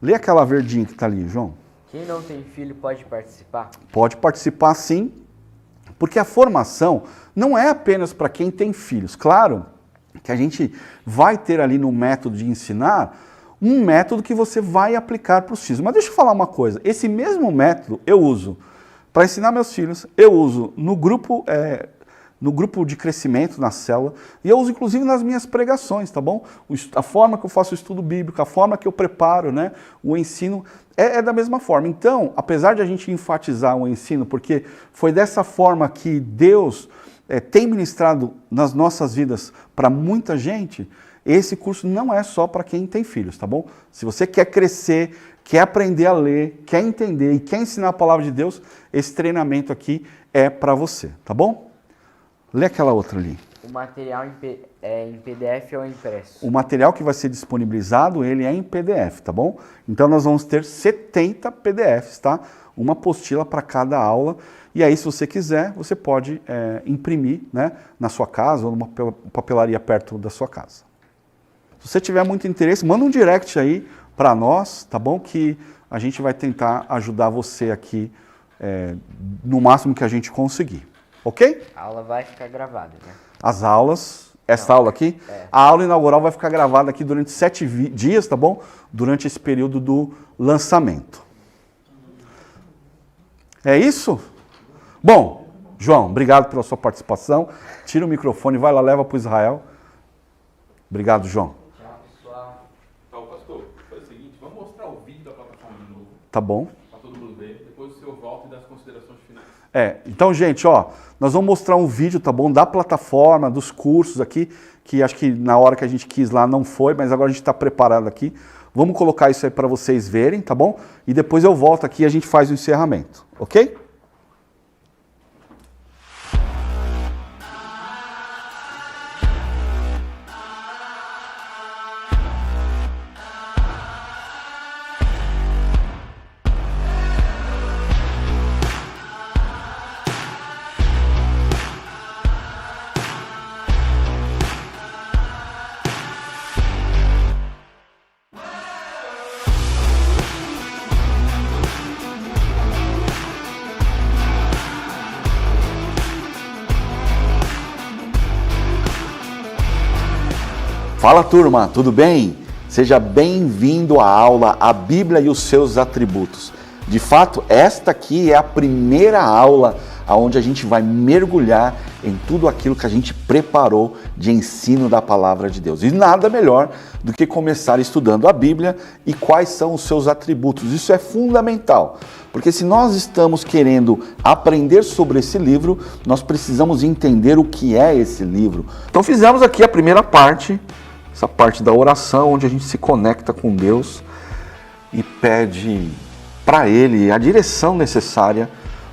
Lê aquela verdinha que está ali, João. Quem não tem filho pode participar? Pode participar sim, porque a formação não é apenas para quem tem filhos. Claro que a gente vai ter ali no método de ensinar um método que você vai aplicar para os filhos. Mas deixa eu falar uma coisa, esse mesmo método eu uso para ensinar meus filhos, eu uso no grupo de crescimento, na célula, e eu uso inclusive nas minhas pregações, tá bom? A forma que eu faço o estudo bíblico, a forma que eu preparo, né, o ensino, é da mesma forma. Então, apesar de a gente enfatizar o ensino, porque foi dessa forma que Deus tem ministrado nas nossas vidas para muita gente, esse curso não é só para quem tem filhos, tá bom? Se você quer crescer, quer aprender a ler, quer entender e quer ensinar a palavra de Deus, esse treinamento aqui é para você, tá bom? Lê aquela outra ali. O material em PDF ou impresso? O material que vai ser disponibilizado, ele é em PDF, tá bom? Então nós vamos ter 70 PDFs, tá? Uma apostila para cada aula. E aí, se você quiser, você pode imprimir, né, na sua casa ou numa papelaria perto da sua casa. Se você tiver muito interesse, manda um direct aí para nós, tá bom? Que a gente vai tentar ajudar você aqui no máximo que a gente conseguir. Ok? A aula vai ficar gravada, né? As aulas, aula aqui, a aula inaugural vai ficar gravada aqui durante 7 dias, tá bom? Durante esse período do lançamento. É isso? Bom, João, obrigado pela sua participação. Tira o microfone, vai lá, leva para o Israel. Obrigado, João. Tchau, pessoal. Então, pastor, foi o seguinte, vamos mostrar o vídeo da plataforma de novo. Tá bom. Para todo mundo ver. Depois o senhor volta e dá as considerações finais. Então, gente, ó, nós vamos mostrar um vídeo, tá bom, da plataforma, dos cursos aqui, que acho que na hora que a gente quis lá não foi, mas agora a gente está preparado aqui. Vamos colocar isso aí para vocês verem, tá bom? E depois eu volto aqui e a gente faz o encerramento, ok? Fala turma, tudo bem? Seja bem-vindo à aula A Bíblia e os seus atributos. De fato, esta aqui é a primeira aula onde a gente vai mergulhar em tudo aquilo que a gente preparou de ensino da palavra de Deus. E nada melhor do que começar estudando a Bíblia e quais são os seus atributos. Isso é fundamental, porque se nós estamos querendo aprender sobre esse livro, nós precisamos entender o que é esse livro. Então fizemos aqui a primeira parte, essa parte da oração, onde a gente se conecta com Deus e pede para Ele a direção necessária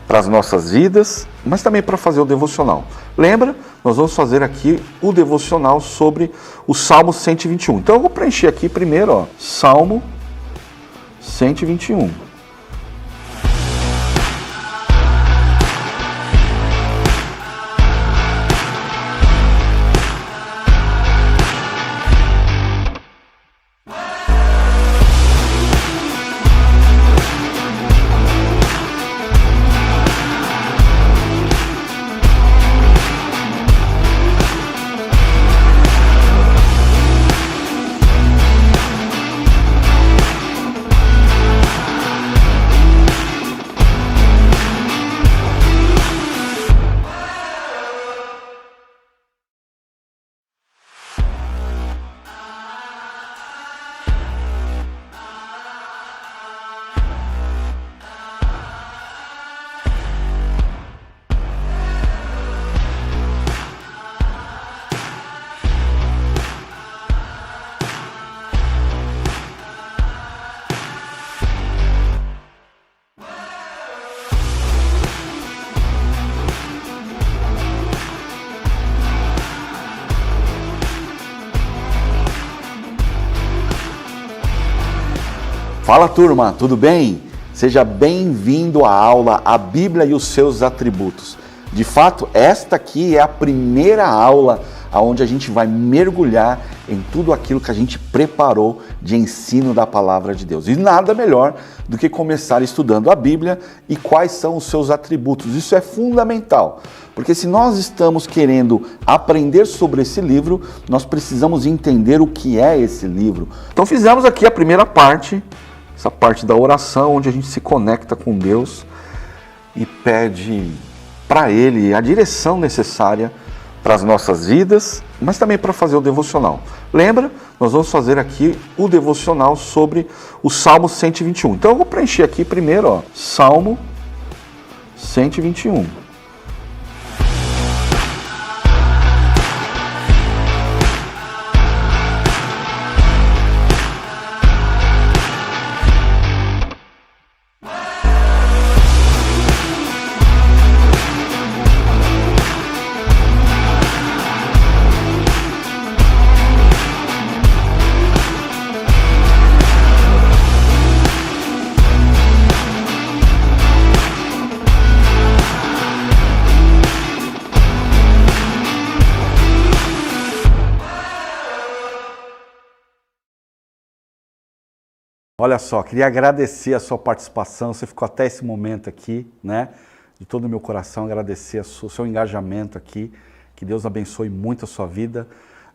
para as nossas vidas, mas também para fazer o devocional. Lembra? Nós vamos fazer aqui o devocional sobre o Salmo 121. Então eu vou preencher aqui primeiro, ó, Salmo 121. Fala turma, tudo bem? Seja bem-vindo à aula A Bíblia e os seus atributos. De fato, esta aqui é a primeira aula onde a gente vai mergulhar em tudo aquilo que a gente preparou de ensino da palavra de Deus. E nada melhor do que começar estudando a Bíblia e quais são os seus atributos. Isso é fundamental, porque se nós estamos querendo aprender sobre esse livro, nós precisamos entender o que é esse livro. Então fizemos aqui a primeira parte, essa parte da oração, onde a gente se conecta com Deus e pede para Ele a direção necessária para as nossas vidas, mas também para fazer o devocional. Lembra? Nós vamos fazer aqui o devocional sobre o Salmo 121. Então eu vou preencher aqui primeiro, ó, Salmo 121. Olha só, queria agradecer a sua participação, você ficou até esse momento aqui, né? De todo o meu coração, agradecer o seu engajamento aqui, que Deus abençoe muito a sua vida.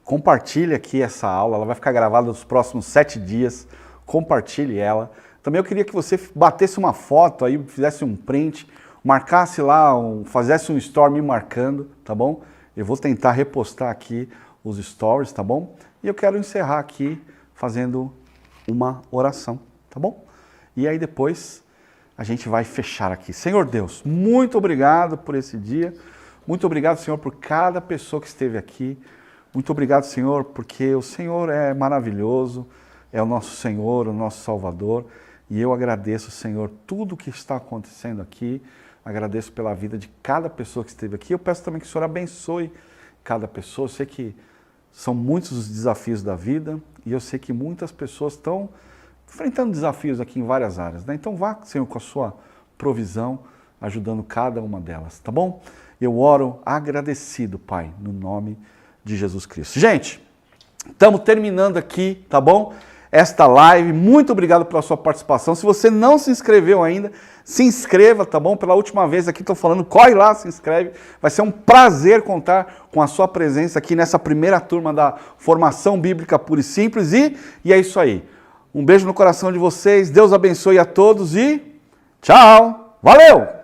Compartilhe aqui essa aula, ela vai ficar gravada nos próximos 7 dias, compartilhe ela. Também eu queria que você batesse uma foto aí, fizesse um print, marcasse lá, fizesse um story me marcando, tá bom? Eu vou tentar repostar aqui os stories, tá bom? E eu quero encerrar aqui fazendo uma oração, tá bom? E aí depois a gente vai fechar aqui. Senhor Deus, muito obrigado por esse dia, muito obrigado, Senhor, por cada pessoa que esteve aqui, muito obrigado, Senhor, porque o Senhor é maravilhoso, é o nosso Senhor, o nosso Salvador, e eu agradeço, Senhor, tudo que está acontecendo aqui, agradeço pela vida de cada pessoa que esteve aqui, eu peço também que o Senhor abençoe cada pessoa, eu sei que são muitos os desafios da vida e eu sei que muitas pessoas estão enfrentando desafios aqui em várias áreas, né? Então vá, Senhor, com a sua provisão, ajudando cada uma delas, tá bom? Eu oro agradecido, Pai, no nome de Jesus Cristo. Gente, estamos terminando aqui, tá bom? Esta live, muito obrigado pela sua participação. Se você não se inscreveu ainda, se inscreva, tá bom? Pela última vez aqui estou falando, corre lá, se inscreve. Vai ser um prazer contar com a sua presença aqui nessa primeira turma da Formação Bíblica Pura e Simples. E é isso aí. Um beijo no coração de vocês, Deus abençoe a todos e tchau! Valeu!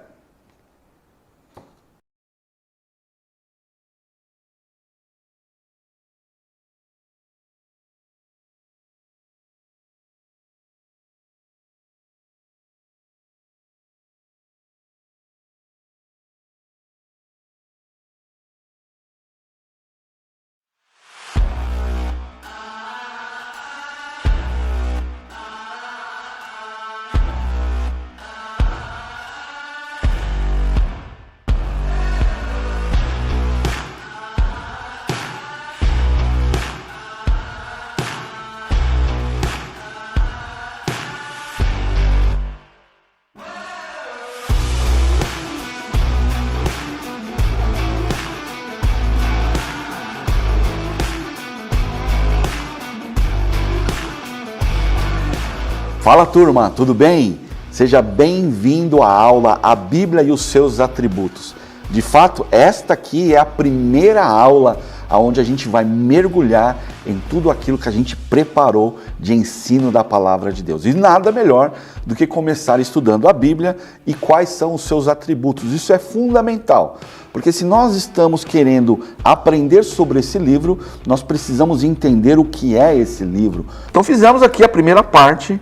Fala turma, tudo bem? Seja bem-vindo à aula A Bíblia e os seus atributos. De fato, esta aqui é a primeira aula onde a gente vai mergulhar em tudo aquilo que a gente preparou de ensino da palavra de Deus. E nada melhor do que começar estudando a Bíblia e quais são os seus atributos. Isso é fundamental, porque se nós estamos querendo aprender sobre esse livro, nós precisamos entender o que é esse livro. Então fizemos aqui a primeira parte,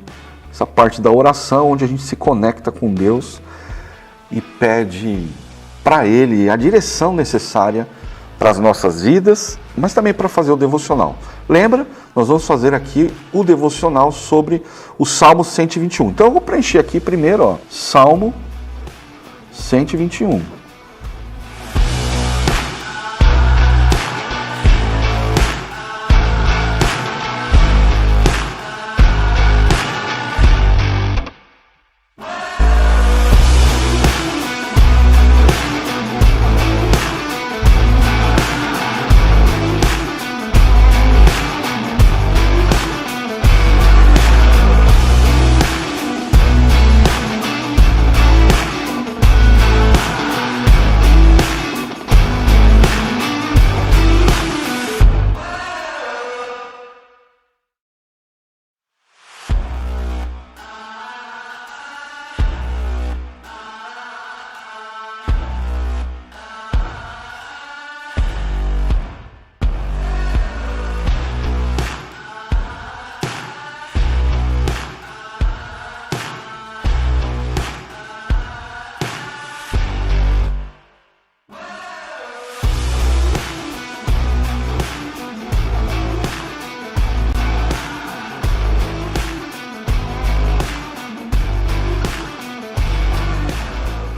essa parte da oração, onde a gente se conecta com Deus e pede para Ele a direção necessária para as nossas vidas, mas também para fazer o devocional. Lembra? Nós vamos fazer aqui o devocional sobre o Salmo 121. Então eu vou preencher aqui primeiro, ó, Salmo 121.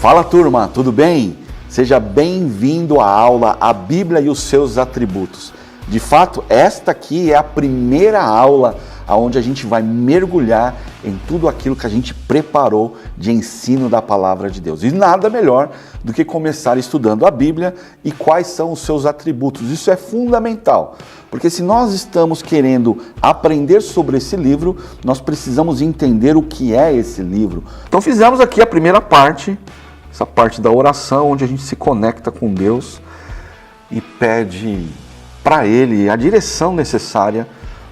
Fala turma, tudo bem? Seja bem-vindo à aula A Bíblia e os seus atributos. De fato, esta aqui é a primeira aula onde a gente vai mergulhar em tudo aquilo que a gente preparou de ensino da palavra de Deus. E nada melhor do que começar estudando a Bíblia e quais são os seus atributos. Isso é fundamental, porque se nós estamos querendo aprender sobre esse livro, nós precisamos entender o que é esse livro. Então fizemos aqui a primeira parte, essa parte da oração, onde a gente se conecta com Deus e pede para Ele a direção necessária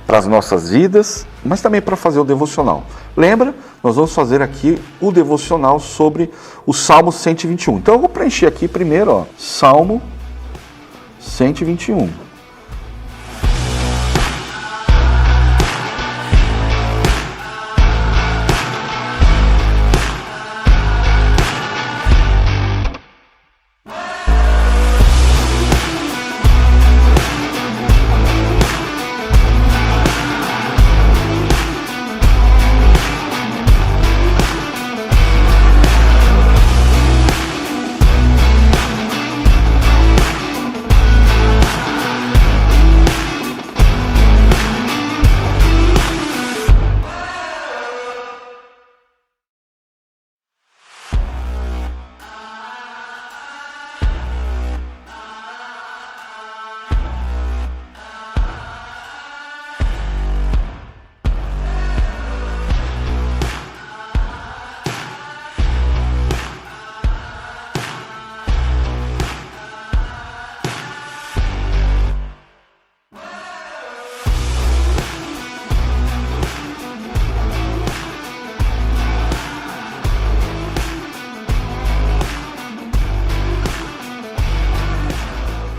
para as nossas vidas, mas também para fazer o devocional. Lembra? Nós vamos fazer aqui o devocional sobre o Salmo 121. Então eu vou preencher aqui primeiro, ó, Salmo 121.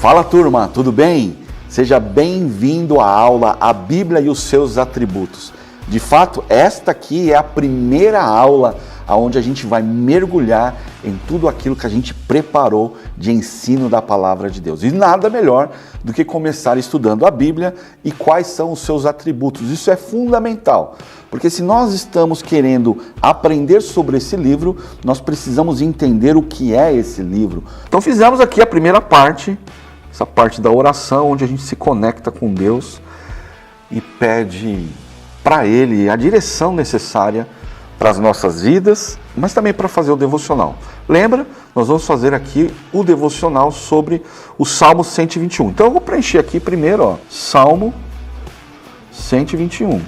Fala turma, tudo bem? Seja bem-vindo à aula A Bíblia e os seus atributos. De fato, esta aqui é a primeira aula onde a gente vai mergulhar em tudo aquilo que a gente preparou de ensino da palavra de Deus. E nada melhor do que começar estudando a Bíblia e quais são os seus atributos. Isso é fundamental, porque se nós estamos querendo aprender sobre esse livro, nós precisamos entender o que é esse livro. Então fizemos aqui a primeira parte, essa parte da oração, onde a gente se conecta com Deus e pede para Ele a direção necessária para as nossas vidas, mas também para fazer o devocional. Lembra? Nós vamos fazer aqui o devocional sobre o Salmo 121. Então eu vou preencher aqui primeiro, ó, Salmo 121.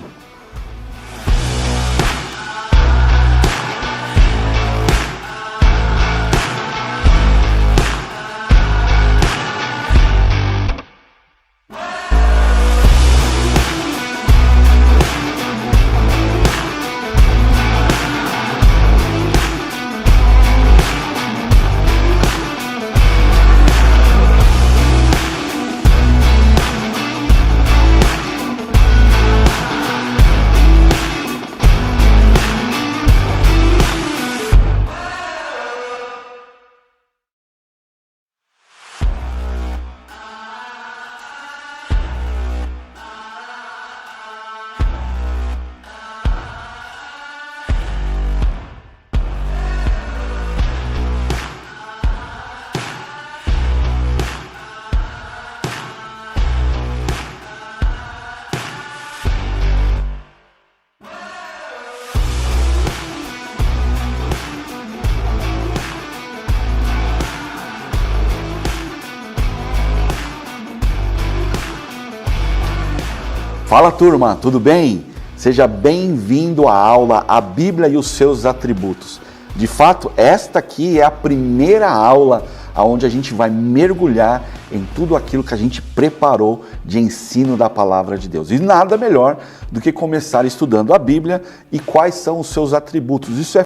Fala turma, tudo bem? Seja bem-vindo à aula A Bíblia e os seus atributos. De fato, esta aqui é a primeira aula onde a gente vai mergulhar em tudo aquilo que a gente preparou de ensino da palavra de Deus. E nada melhor do que começar estudando a Bíblia e quais são os seus atributos. Isso é